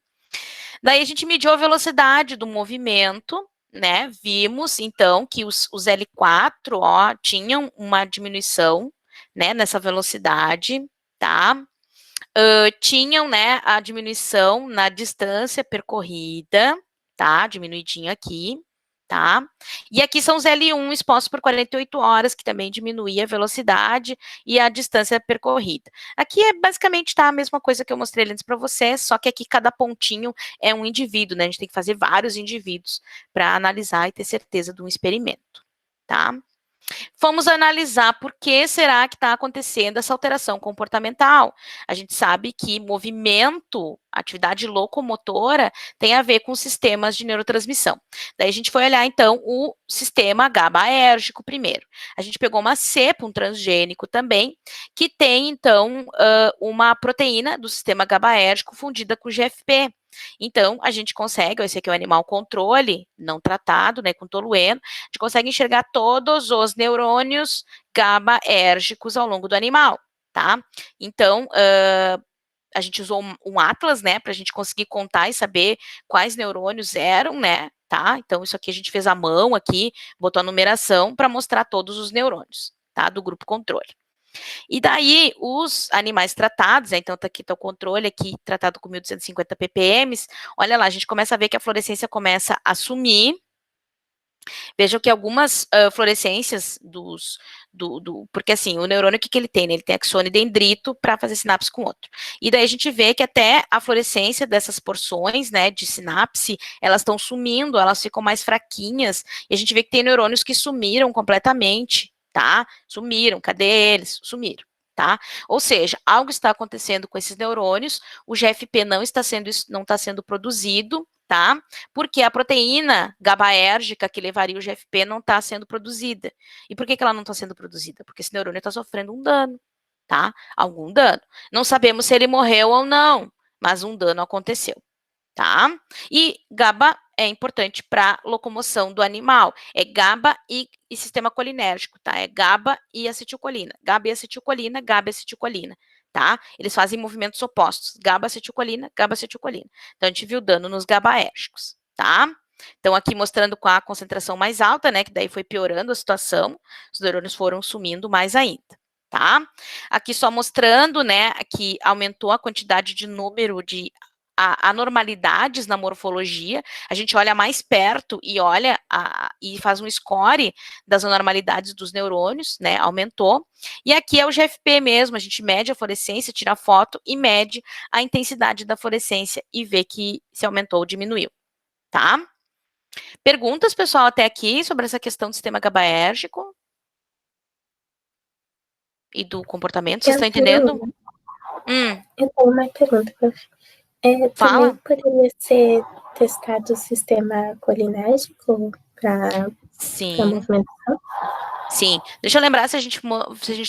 Daí a gente mediu a velocidade do movimento, né? Vimos, então, que os L4, ó, tinham uma diminuição, né, nessa velocidade, tá? Tinham, né, a diminuição na distância percorrida, tá? Diminuidinho aqui, tá? E aqui são os L1 expostos por 48 horas, que também diminuía a velocidade e a distância percorrida. Aqui é basicamente, tá, a mesma coisa que eu mostrei antes para vocês, só que aqui cada pontinho é um indivíduo, né? A gente tem que fazer vários indivíduos para analisar e ter certeza de um experimento, tá? Vamos analisar por que será que está acontecendo essa alteração comportamental. A gente sabe que movimento, atividade locomotora, tem a ver com sistemas de neurotransmissão. Daí a gente foi olhar, então, o sistema GABAérgico primeiro. A gente pegou uma cepa, um transgênico também, que tem, então, uma proteína do sistema GABAérgico fundida com GFP. Então, a gente consegue, esse aqui é o animal controle, não tratado, né, com tolueno, a gente consegue enxergar todos os neurônios GABAérgicos ao longo do animal, tá? Então, a gente usou um atlas, né, para a gente conseguir contar e saber quais neurônios eram, né, tá? Então, isso aqui a gente fez à mão aqui, botou a numeração para mostrar todos os neurônios, tá, do grupo controle. E daí, os animais tratados, né, então tá aqui tá o controle aqui, tratado com 1.250 ppm, olha lá, a gente começa a ver que a fluorescência começa a sumir. Vejam que algumas fluorescências porque assim, o neurônio, o que ele tem? Ele tem axônio e dendrito para fazer sinapse com outro. E daí a gente vê que até a fluorescência dessas porções, né, de sinapse, elas estão sumindo, elas ficam mais fraquinhas, e a gente vê que tem neurônios que sumiram completamente, tá? Sumiram, cadê eles? Sumiram, tá? Ou seja, algo está acontecendo com esses neurônios, o GFP não está sendo produzido, tá? Porque a proteína GABAérgica que levaria o GFP não está sendo produzida. E por que ela não está sendo produzida? Porque esse neurônio está sofrendo um dano, tá? Algum dano. Não sabemos se ele morreu ou não, mas um dano aconteceu, tá? E GABA é importante para locomoção do animal. É GABA e sistema colinérgico, tá? É GABA e acetilcolina. GABA e acetilcolina, GABA e acetilcolina, tá? Eles fazem movimentos opostos. GABA, acetilcolina, GABA, acetilcolina. Então, a gente viu dano nos GABAérgicos, tá? Então, aqui mostrando com a concentração mais alta, né? Que daí foi piorando a situação. Os neurônios foram sumindo mais ainda, tá? Aqui só mostrando, né? Que aumentou a quantidade de número de anormalidades na morfologia, a gente olha mais perto e olha e faz um score das anormalidades dos neurônios, né, aumentou, e aqui é o GFP mesmo, a gente mede a fluorescência, tira a foto e mede a intensidade da fluorescência e vê que se aumentou ou diminuiu, tá? Perguntas, pessoal, até aqui sobre essa questão do sistema GABAérgico e do comportamento, vocês estão entendendo? Eu tenho uma pergunta, prof. Fala. Também poderia ser testado o sistema colinérgico para movimentação? Sim. Deixa eu lembrar se a gente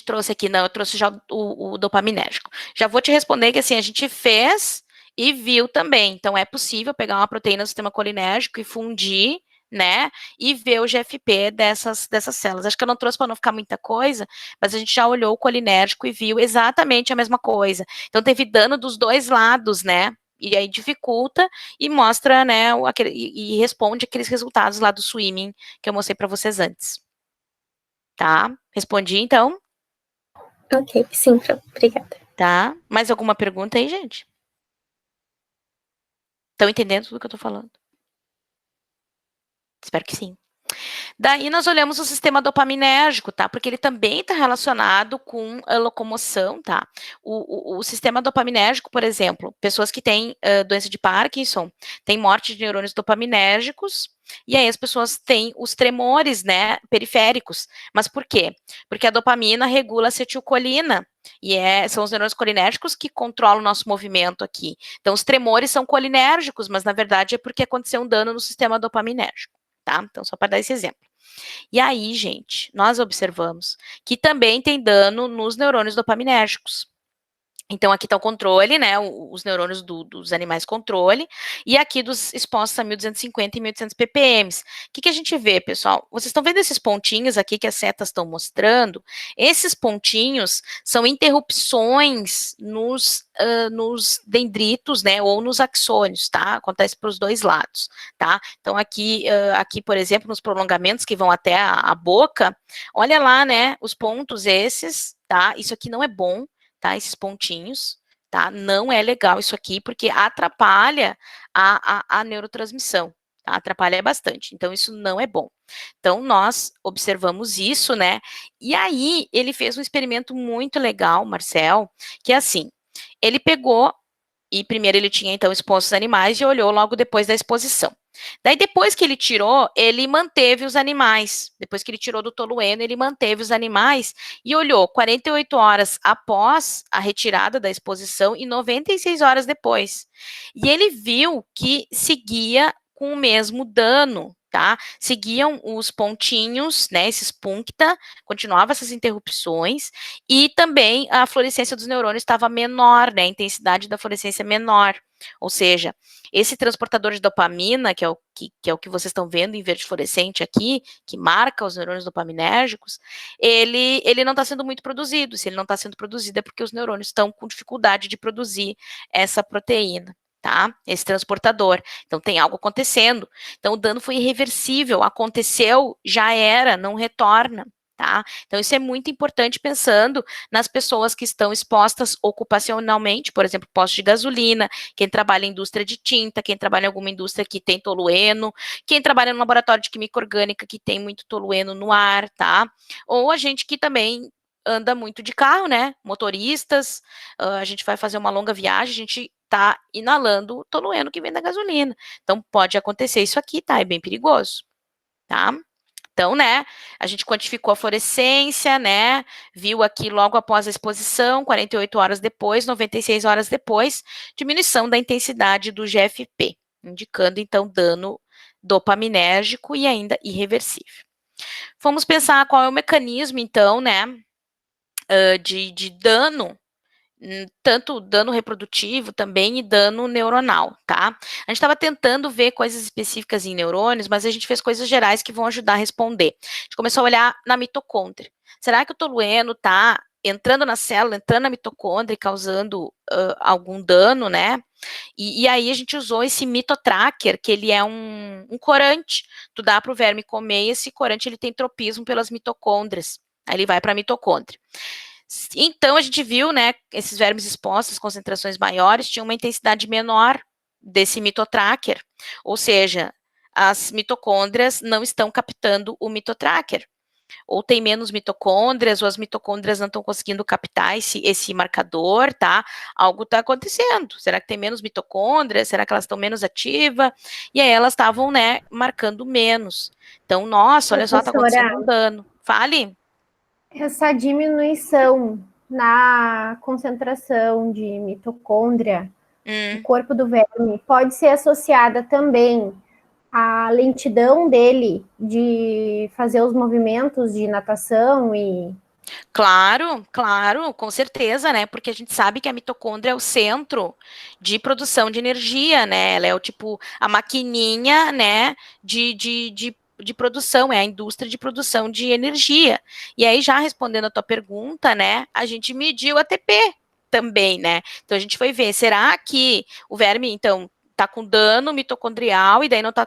trouxe aqui. Não, eu trouxe já o dopaminérgico. Já vou te responder que assim, a gente fez e viu também. Então, é possível pegar uma proteína do sistema colinérgico e fundir, né, e ver o GFP dessas células. Acho que eu não trouxe para não ficar muita coisa, mas a gente já olhou o colinérgico e viu exatamente a mesma coisa. Então, teve dano dos dois lados, né, e aí dificulta e mostra, né, e responde aqueles resultados lá do swimming que eu mostrei para vocês antes. Tá? Respondi, então? Ok, sim, obrigada. Tá? Mais alguma pergunta aí, gente? Estão entendendo tudo que eu tô falando? Espero que sim. Daí nós olhamos o sistema dopaminérgico, tá? Porque ele também está relacionado com a locomoção, tá? O sistema dopaminérgico, por exemplo, pessoas que têm doença de Parkinson, têm morte de neurônios dopaminérgicos, e aí as pessoas têm os tremores, né, periféricos. Mas por quê? Porque a dopamina regula a acetilcolina, e são os neurônios colinérgicos que controlam o nosso movimento aqui. Então, os tremores são colinérgicos, mas na verdade é porque aconteceu um dano no sistema dopaminérgico. Tá? Então, só para dar esse exemplo. E aí, gente, nós observamos que também tem dano nos neurônios dopaminérgicos. Então, aqui está o controle, né, os neurônios dos animais controle, e aqui dos expostos a 1250 e 1800 ppm. O que a gente vê, pessoal? Vocês estão vendo esses pontinhos aqui que as setas estão mostrando? Esses pontinhos são interrupções nos dendritos, né, ou nos axônios, tá? Acontece para os dois lados, tá? Então, aqui, por exemplo, nos prolongamentos que vão até a boca, olha lá, né, os pontos esses, tá? Isso aqui não é bom, tá? Esses pontinhos, tá? Não é legal isso aqui, porque atrapalha a neurotransmissão, tá? Atrapalha bastante. Então, isso não é bom. Então, nós observamos isso, né? E aí, ele fez um experimento muito legal, Marcel, que é assim, ele pegou, e primeiro ele tinha, então, exposto os animais e olhou logo depois da exposição. Daí, depois que ele tirou, ele manteve os animais. Depois que ele tirou do tolueno, ele manteve os animais e olhou 48 horas após a retirada da exposição e 96 horas depois. E ele viu que seguia com o mesmo dano, tá? Seguiam os pontinhos, né, esses puncta, continuava essas interrupções, e também a fluorescência dos neurônios estava menor, né, a intensidade da fluorescência menor. Ou seja, esse transportador de dopamina, que é o que vocês estão vendo em verde fluorescente aqui, que marca os neurônios dopaminérgicos, ele não está sendo muito produzido. Se ele não está sendo produzido é porque os neurônios estão com dificuldade de produzir essa proteína, tá? Esse transportador. Então, tem algo acontecendo. Então, o dano foi irreversível. Aconteceu, já era, não retorna. Tá? Então, isso é muito importante pensando nas pessoas que estão expostas ocupacionalmente, por exemplo, postos de gasolina, quem trabalha em indústria de tinta, quem trabalha em alguma indústria que tem tolueno, quem trabalha no laboratório de química orgânica que tem muito tolueno no ar, tá? Ou a gente que também anda muito de carro, né? Motoristas, a gente vai fazer uma longa viagem, a gente tá inalando o tolueno que vem da gasolina. Então, pode acontecer isso aqui, tá? É bem perigoso, tá? Então, né, a gente quantificou a fluorescência, né, viu aqui logo após a exposição, 48 horas depois, 96 horas depois, diminuição da intensidade do GFP, indicando, então, dano dopaminérgico e ainda irreversível. Vamos pensar qual é o mecanismo, então, né, de dano, tanto dano reprodutivo também e dano neuronal, tá? A gente estava tentando ver coisas específicas em neurônios, mas a gente fez coisas gerais que vão ajudar a responder. A gente começou a olhar na mitocôndria. Será que o tolueno está entrando na célula, entrando na mitocôndria e causando algum dano, né? E aí a gente usou esse mitotracker, que ele é um corante. Tu dá para o verme comer e esse corante ele tem tropismo pelas mitocôndrias. Aí ele vai para a mitocôndria. Então, a gente viu, né, esses vermes expostos, concentrações maiores, tinham uma intensidade menor desse mitotracker, ou seja, as mitocôndrias não estão captando o mitotracker, ou tem menos mitocôndrias, ou as mitocôndrias não estão conseguindo captar esse marcador, tá? Algo está acontecendo. Será que tem menos mitocôndrias? Será que elas estão menos ativas? E aí elas estavam, né, marcando menos. Então, nossa, olha só, está acontecendo um dano. Fale. Essa diminuição na concentração de mitocôndria no corpo do verme pode ser associada também à lentidão dele de fazer os movimentos de natação e Claro, claro, com certeza, né? Porque a gente sabe que a mitocôndria é o centro de produção de energia, né? Ela é o tipo, a maquininha, né, de produção, é a indústria de produção de energia. E aí, já respondendo a tua pergunta, né, a gente mediu ATP também, né? Então a gente foi ver, será que o verme, então, tá com dano mitocondrial e daí não está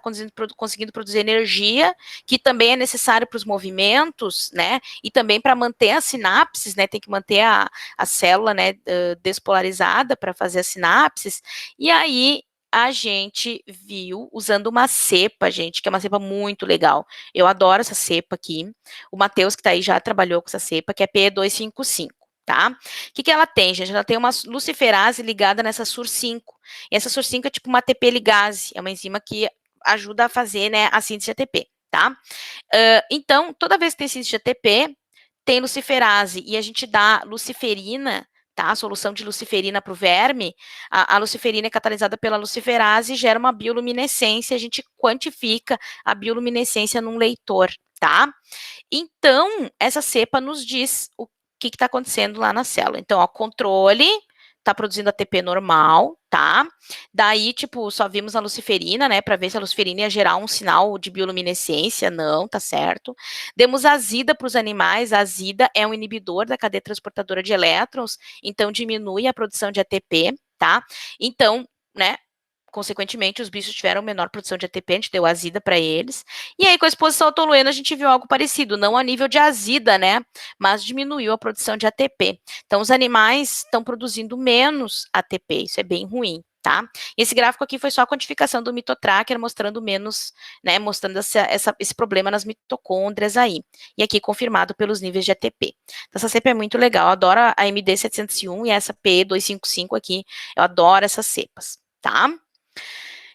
conseguindo produzir energia, que também é necessário para os movimentos, né? E também para manter as sinapses, né? Tem que manter a célula, né, despolarizada para fazer as sinapses. E aí a gente viu usando uma cepa, gente, que é uma cepa muito legal. Eu adoro essa cepa aqui. O Matheus, que está aí, já trabalhou com essa cepa, que é P255. Tá? O que ela tem, gente? Ela tem uma luciferase ligada nessa SUR5. E essa SUR5 é tipo uma ATP ligase, é uma enzima que ajuda a fazer, né, a síntese de ATP, tá? Então, toda vez que tem síntese de ATP, tem luciferase, e a gente dá luciferina, tá? A solução de luciferina para o verme, a luciferina é catalisada pela luciferase e gera uma bioluminescência, a gente quantifica a bioluminescência num leitor, tá? Então, essa cepa nos diz o que está acontecendo lá na célula. Então, ó, controle, tá produzindo ATP normal, tá? Daí, tipo, só vimos a luciferina, né, para ver se a luciferina ia gerar um sinal de bioluminescência, não, tá certo. Demos azida para os animais, a azida é um inibidor da cadeia transportadora de elétrons, então diminui a produção de ATP, tá? Então, né, consequentemente, os bichos tiveram menor produção de ATP, a gente deu azida para eles. E aí, com a exposição ao tolueno, a gente viu algo parecido, não a nível de azida, né? Mas diminuiu a produção de ATP. Então, os animais estão produzindo menos ATP, isso é bem ruim, tá? Esse gráfico aqui foi só a quantificação do mitotracker, mostrando menos, né? Mostrando esse problema nas mitocôndrias aí. E aqui confirmado pelos níveis de ATP. Então, essa cepa é muito legal, eu adoro a MD701 e essa P255 aqui, eu adoro essas cepas, tá?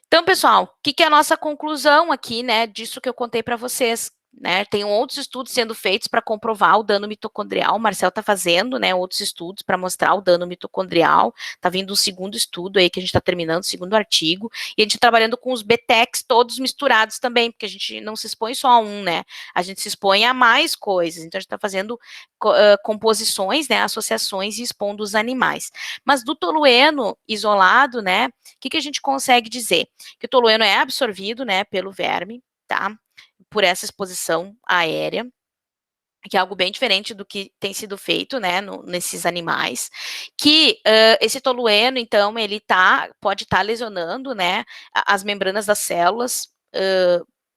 Então, pessoal, o que é a nossa conclusão aqui, né, disso que eu contei para vocês? Né, tem outros estudos sendo feitos para comprovar o dano mitocondrial. O Marcel está fazendo, né, outros estudos para mostrar o dano mitocondrial. Está vindo um segundo estudo aí que a gente está terminando, o segundo artigo. E a gente está trabalhando com os BTECs todos misturados também, porque a gente não se expõe só a um, né? A gente se expõe a mais coisas. Então, a gente está fazendo composições, né, associações e expondo os animais. Mas do tolueno isolado, né, o que a gente consegue dizer? Que o tolueno é absorvido, né, pelo verme, tá? Por essa exposição aérea, que é algo bem diferente do que tem sido feito, né, nesses animais, que esse tolueno, então, ele pode estar lesionando, né, as membranas das células,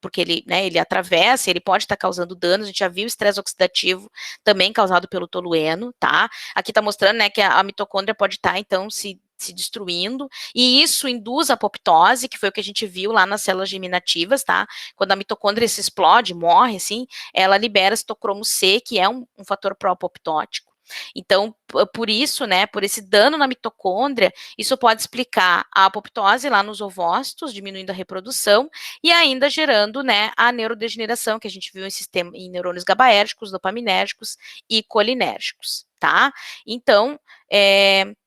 porque ele, né, ele atravessa, ele pode estar causando danos, a gente já viu estresse oxidativo também causado pelo tolueno, tá? Aqui está mostrando, né, que a mitocôndria pode estar, então, se destruindo, e isso induz a apoptose, que foi o que a gente viu lá nas células germinativas, tá? Quando a mitocôndria se explode, morre, assim, ela libera citocromo C, que é um fator pró-apoptótico. Então, por isso, né, por esse dano na mitocôndria, isso pode explicar a apoptose lá nos ovócitos, diminuindo a reprodução, e ainda gerando, né, a neurodegeneração, que a gente viu em neurônios GABAérgicos, dopaminérgicos e colinérgicos, tá? Então,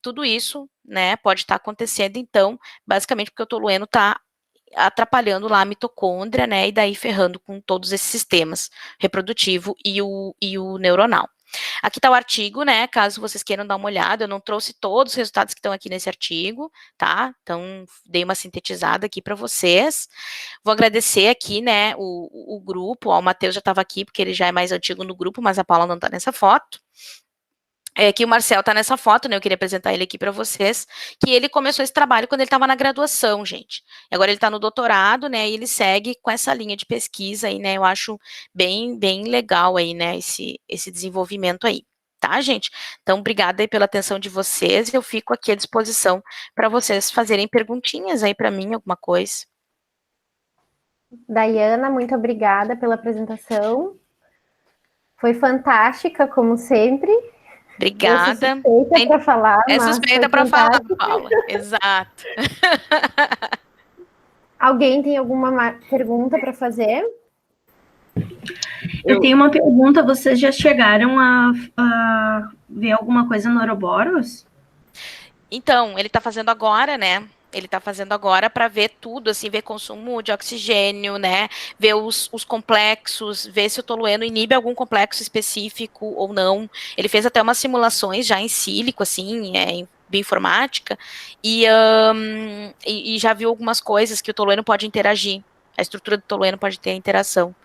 tudo isso, né, pode estar acontecendo, então, basicamente porque o tolueno está atrapalhando lá a mitocôndria, né, e daí ferrando com todos esses sistemas, reprodutivo e o neuronal. Aqui está o artigo, né, caso vocês queiram dar uma olhada, eu não trouxe todos os resultados que estão aqui nesse artigo, tá, então dei uma sintetizada aqui para vocês. Vou agradecer aqui, né, o grupo, ó, o Matheus já estava aqui, porque ele já é mais antigo no grupo, mas a Paula não está nessa foto. Que o Marcel tá nessa foto, né, eu queria apresentar ele aqui para vocês, que ele começou esse trabalho quando ele estava na graduação, gente. E agora ele está no doutorado, né, e ele segue com essa linha de pesquisa aí, né, eu acho bem legal aí, né, esse desenvolvimento aí, tá, gente? Então, obrigada aí pela atenção de vocês, eu fico aqui à disposição para vocês fazerem perguntinhas aí para mim, alguma coisa. Daiana, muito obrigada pela apresentação. Foi fantástica, como sempre. Obrigada. É suspeita para falar. É suspeita para falar, Paula. Exato. Alguém tem alguma pergunta para fazer? Eu tenho uma pergunta. Vocês já chegaram a ver alguma coisa no Ouroboros? Então, ele está fazendo agora, né? Ele está fazendo agora para ver tudo, assim, ver consumo de oxigênio, né? Ver os complexos, ver se o tolueno inibe algum complexo específico ou não. Ele fez até umas simulações já em sílico, assim, em bioinformática, e já viu algumas coisas que o tolueno pode interagir. A estrutura do tolueno pode ter interação.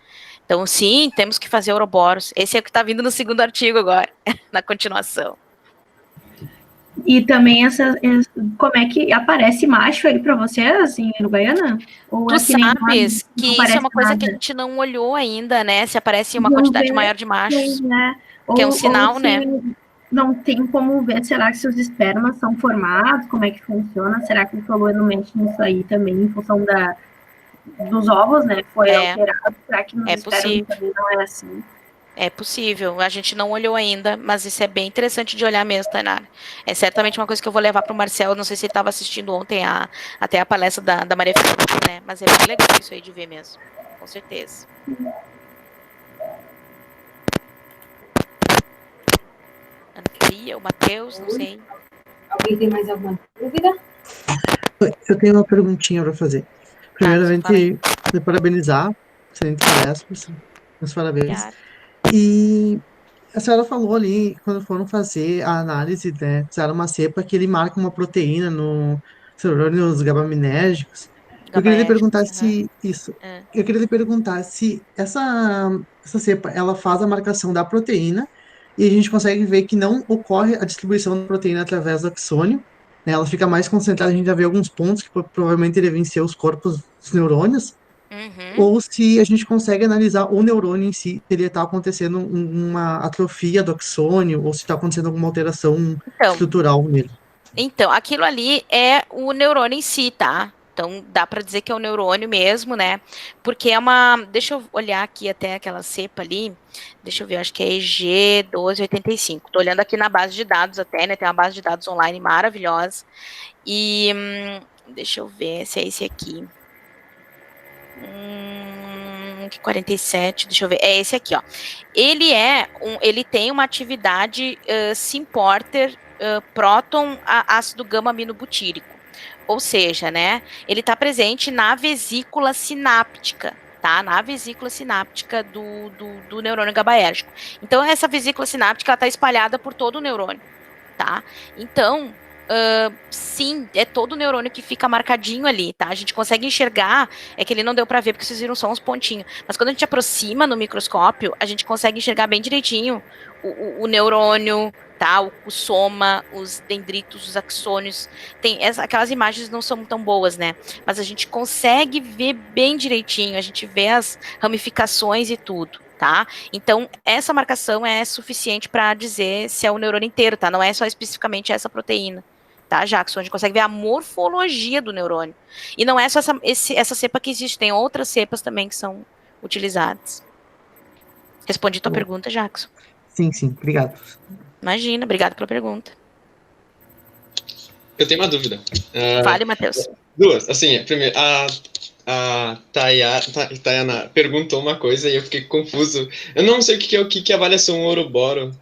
Então, sim, temos que fazer ouroboros. Esse é o que está vindo no segundo artigo agora, na continuação. E também como é que aparece macho aí para você, assim, no Uruguaiana? Ou Tu sabes que isso é uma coisa nada? que a gente não olhou ainda, né? Se aparece uma quantidade maior de machos, né? que é um sinal, né? Não tem como ver, será que se os espermas são formados, como é que funciona? Será que o tolueno mexe nisso aí também, em função dos ovos, né? Foi alterado, será que nos espermas também não é assim? É possível, a gente não olhou ainda, mas isso é bem interessante de olhar mesmo, Tainara. É certamente uma coisa que eu vou levar para o Marcel, não sei se ele estava assistindo ontem até a palestra da Maria Felipe, né? Mas é bem legal isso aí de ver mesmo, com certeza. Ana Cria, o Matheus, não sei. Alguém tem mais alguma dúvida? Eu tenho uma perguntinha para fazer. Primeiramente, parabenizar, excelente palestra, meus parabéns. Obrigada. E a senhora falou ali, quando foram fazer a análise, né, fizeram uma cepa que ele marca uma proteína nos neurônios gabaminérgicos. Eu queria lhe perguntar se isso. Eu queria lhe perguntar se essa cepa ela faz a marcação da proteína e a gente consegue ver que não ocorre a distribuição da proteína através do axônio, né, ela fica mais concentrada, a gente já vê alguns pontos que provavelmente devem ser os corpos dos neurônios. Ou se a gente consegue analisar o neurônio em si, se ele está acontecendo uma atrofia do axônio, ou se está acontecendo alguma alteração estrutural nele. Então, aquilo ali é o neurônio em si, tá? Então, dá para dizer que é o neurônio mesmo, né? Porque é uma... Deixa eu olhar aqui até aquela cepa ali. Deixa eu ver, acho que é EG1285. Tô olhando aqui na base de dados até, né? Tem uma base de dados online maravilhosa. E... deixa eu ver se é esse aqui. 47, deixa eu ver, é esse aqui, ó. Ele tem uma atividade syn-porter próton ácido gama-aminobutírico, ou seja, né, ele está presente na vesícula sináptica, tá? Na vesícula sináptica do neurônio GABAérgico. Então, essa vesícula sináptica está espalhada por todo o neurônio, tá? Então, sim, é todo o neurônio que fica marcadinho ali, tá? A gente consegue enxergar, é que ele não deu para ver porque vocês viram só uns pontinhos, mas quando a gente aproxima no microscópio, a gente consegue enxergar bem direitinho o neurônio, tá? O soma, os dendritos, os axônios, aquelas imagens não são tão boas, né? Mas a gente consegue ver bem direitinho, a gente vê as ramificações e tudo. Tá? Então, essa marcação é suficiente para dizer se é o neurônio inteiro, tá? Não é só especificamente essa proteína, tá, Jackson? A gente consegue ver a morfologia do neurônio. E não é só essa cepa que existe, tem outras cepas também que são utilizadas. Respondi tua pergunta, Jackson? Sim, obrigado. Imagina, obrigado pela pergunta. Eu tenho uma dúvida. Fale, Matheus. Duas, assim, primeiro, a Tayana perguntou uma coisa e eu fiquei confuso. Eu não sei o que é avaliação Ouroboro.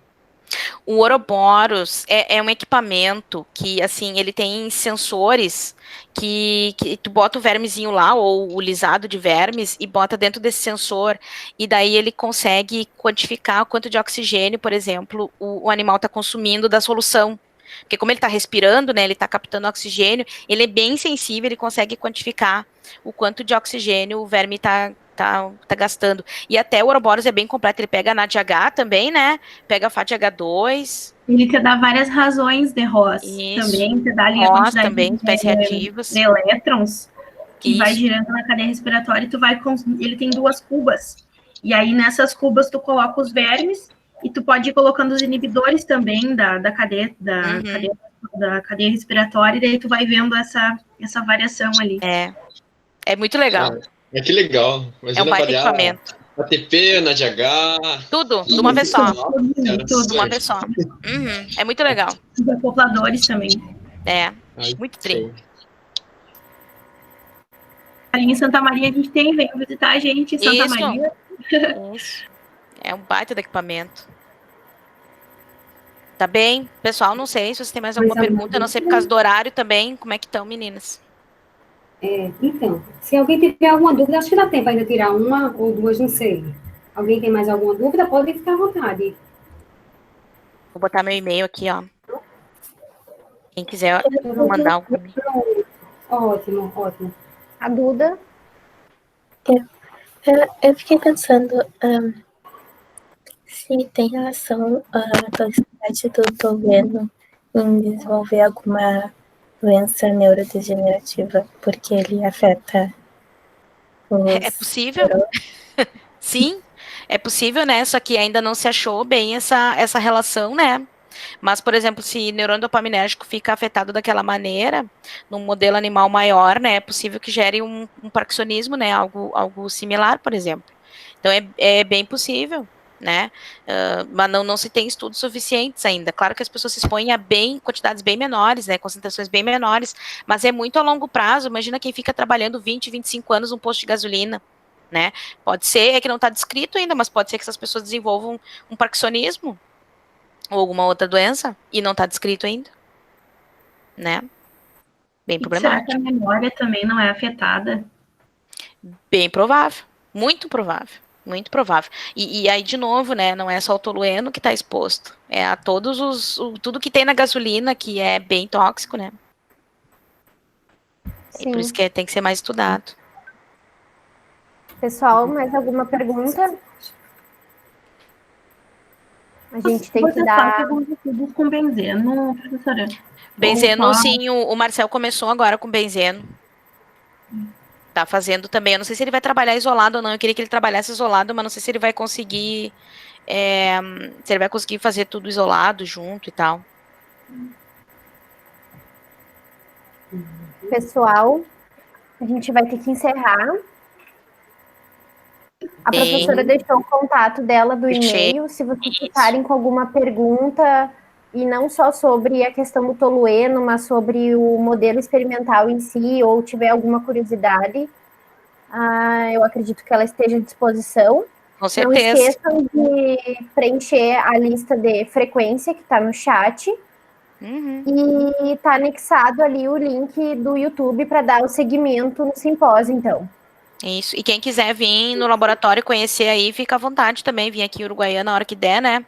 O Ouroboros é um equipamento que, assim, ele tem sensores que tu bota o vermezinho lá, ou o lisado de vermes, e bota dentro desse sensor, e daí ele consegue quantificar o quanto de oxigênio, por exemplo, o animal está consumindo da solução. Porque como ele está respirando, né, ele está captando oxigênio, ele é bem sensível, ele consegue quantificar o quanto de oxigênio o verme está gastando. E até o Ouroboros é bem completo, ele pega a NADH também, né, pega a FAT-H2. Ele te dá várias razões de Ross. Isso. Também te dá ali Ross, a quantidade também, de elétrons que vai girando na cadeia respiratória, e tu vai ele tem 2 cubas. E aí nessas cubas tu coloca os vermes, e tu pode ir colocando os inibidores também da cadeia respiratória, e daí tu vai vendo essa variação ali. É muito legal. Que legal. Imagina, é um baita equipamento. ATP, NADH... Tudo, de uma vez só. Tudo de uma vez só. É muito legal. Os acopladores também. Muito tri. Ali em Santa Maria a gente veio visitar a gente em Santa Maria. Isso. É um baita de equipamento. Tá bem? Pessoal, não sei se vocês têm mais alguma pergunta, não sei por causa do horário também. Como é que estão, meninas? Então, se alguém tiver alguma dúvida, acho que dá tempo ainda tirar uma ou duas, não sei. Alguém tem mais alguma dúvida? Pode ficar à vontade. Vou botar meu e-mail aqui, ó. Quem quiser mandar algo pra mim. Ótimo, ótimo. A Duda? Eu fiquei pensando se tem relação a toxicidade do tolueno em desenvolver alguma doença neurodegenerativa, porque ele afeta É possível? Sim, é possível, né? Só que ainda não se achou bem essa relação, né? Mas, por exemplo, se neurônio dopaminérgico fica afetado daquela maneira, num modelo animal maior, né? É possível que gere um parkinsonismo, né? Algo similar, por exemplo. Então, é bem possível, né? Mas não se tem estudos suficientes ainda. Claro que as pessoas se expõem a quantidades bem menores, né? Concentrações bem menores, mas é muito a longo prazo. Imagina quem fica trabalhando 20, 25 anos num posto de gasolina, né? Pode ser, é que não está descrito ainda, mas pode ser que essas pessoas desenvolvam um parkinsonismo ou alguma outra doença e não está descrito ainda, né? Bem E será que a problemático. memória também não é afetada? Bem provável, muito provável. Muito provável. E aí, de novo, né? Não é só o tolueno que está exposto. É a tudo que tem na gasolina, que é bem tóxico, né? E por isso que tem que ser mais estudado. Pessoal, mais alguma pergunta? A gente tem que Vocês dar. fazem alguns estudos com benzeno, professora? Benzeno, Ou só- sim, o Marcel começou agora com benzeno. Tá fazendo também. Eu não sei se ele vai trabalhar isolado ou não. Eu queria que ele trabalhasse isolado, mas não sei se ele vai conseguir. Se ele vai conseguir fazer tudo isolado, junto e tal. Pessoal, a gente vai ter que encerrar. A Tem. professora deixou o contato dela do Deixei. e-mail. Se vocês ficarem com alguma pergunta, e não só sobre a questão do tolueno, mas sobre o modelo experimental em si, ou tiver alguma curiosidade, eu acredito que ela esteja à disposição. Com Não certeza. esqueçam de preencher a lista de frequência que está no chat. Uhum. E está anexado ali o link do YouTube para dar o seguimento no simpósio, então. Isso. E quem quiser vir no laboratório conhecer aí, fica à vontade também. Vir aqui em Uruguaiana na hora que der, né?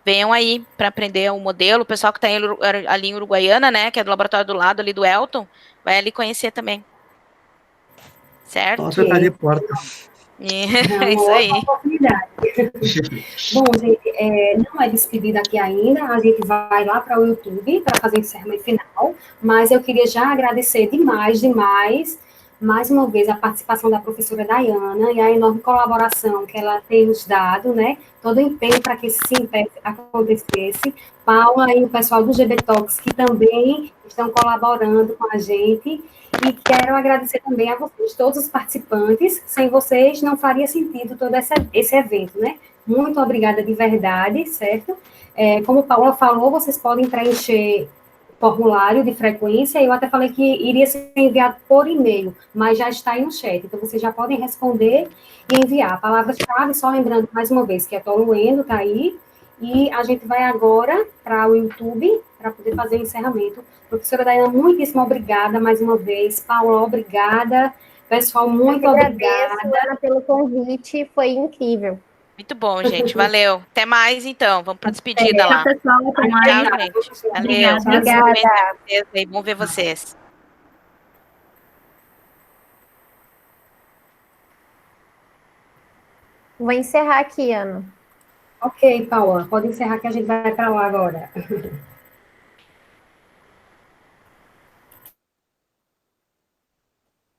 Venham aí para aprender o modelo. O pessoal que está ali em Uruguaiana, né? Que é do laboratório do lado ali do Elton, vai ali conhecer também. Certo? Só tratar de porta. É isso aí. Oportunidade. Bom, gente, não é despedida aqui ainda, a gente vai lá para o YouTube para fazer o encerramento final, mas eu queria já agradecer demais, mais uma vez, a participação da professora Dayana e a enorme colaboração que ela tem nos dado, né? Todo o empenho para que esse simpério acontecesse. Paula e o pessoal do GB Talks, que também estão colaborando com a gente. E quero agradecer também a vocês, todos os participantes. Sem vocês, não faria sentido todo esse evento, né? Muito obrigada de verdade, certo? Como a Paula falou, vocês podem preencher formulário de frequência. Eu até falei que iria ser enviado por e-mail, mas já está aí no chat. Então, vocês já podem responder e enviar. Palavras-chave, só lembrando mais uma vez que é tolueno, tá aí. E a gente vai agora para o YouTube para poder fazer o encerramento. Professora Dayana, muitíssimo obrigada mais uma vez. Paula, obrigada. Pessoal, muito obrigada. Agradeço, Ana, pelo convite, foi incrível. Muito bom, gente. Valeu. Até mais, então. Vamos para a despedida lá. Pessoal, até mais. Tchau, gente. Valeu. Obrigada. Bom ver vocês. Vou encerrar aqui, Ana. Ok, Paula, pode encerrar que a gente vai para lá agora.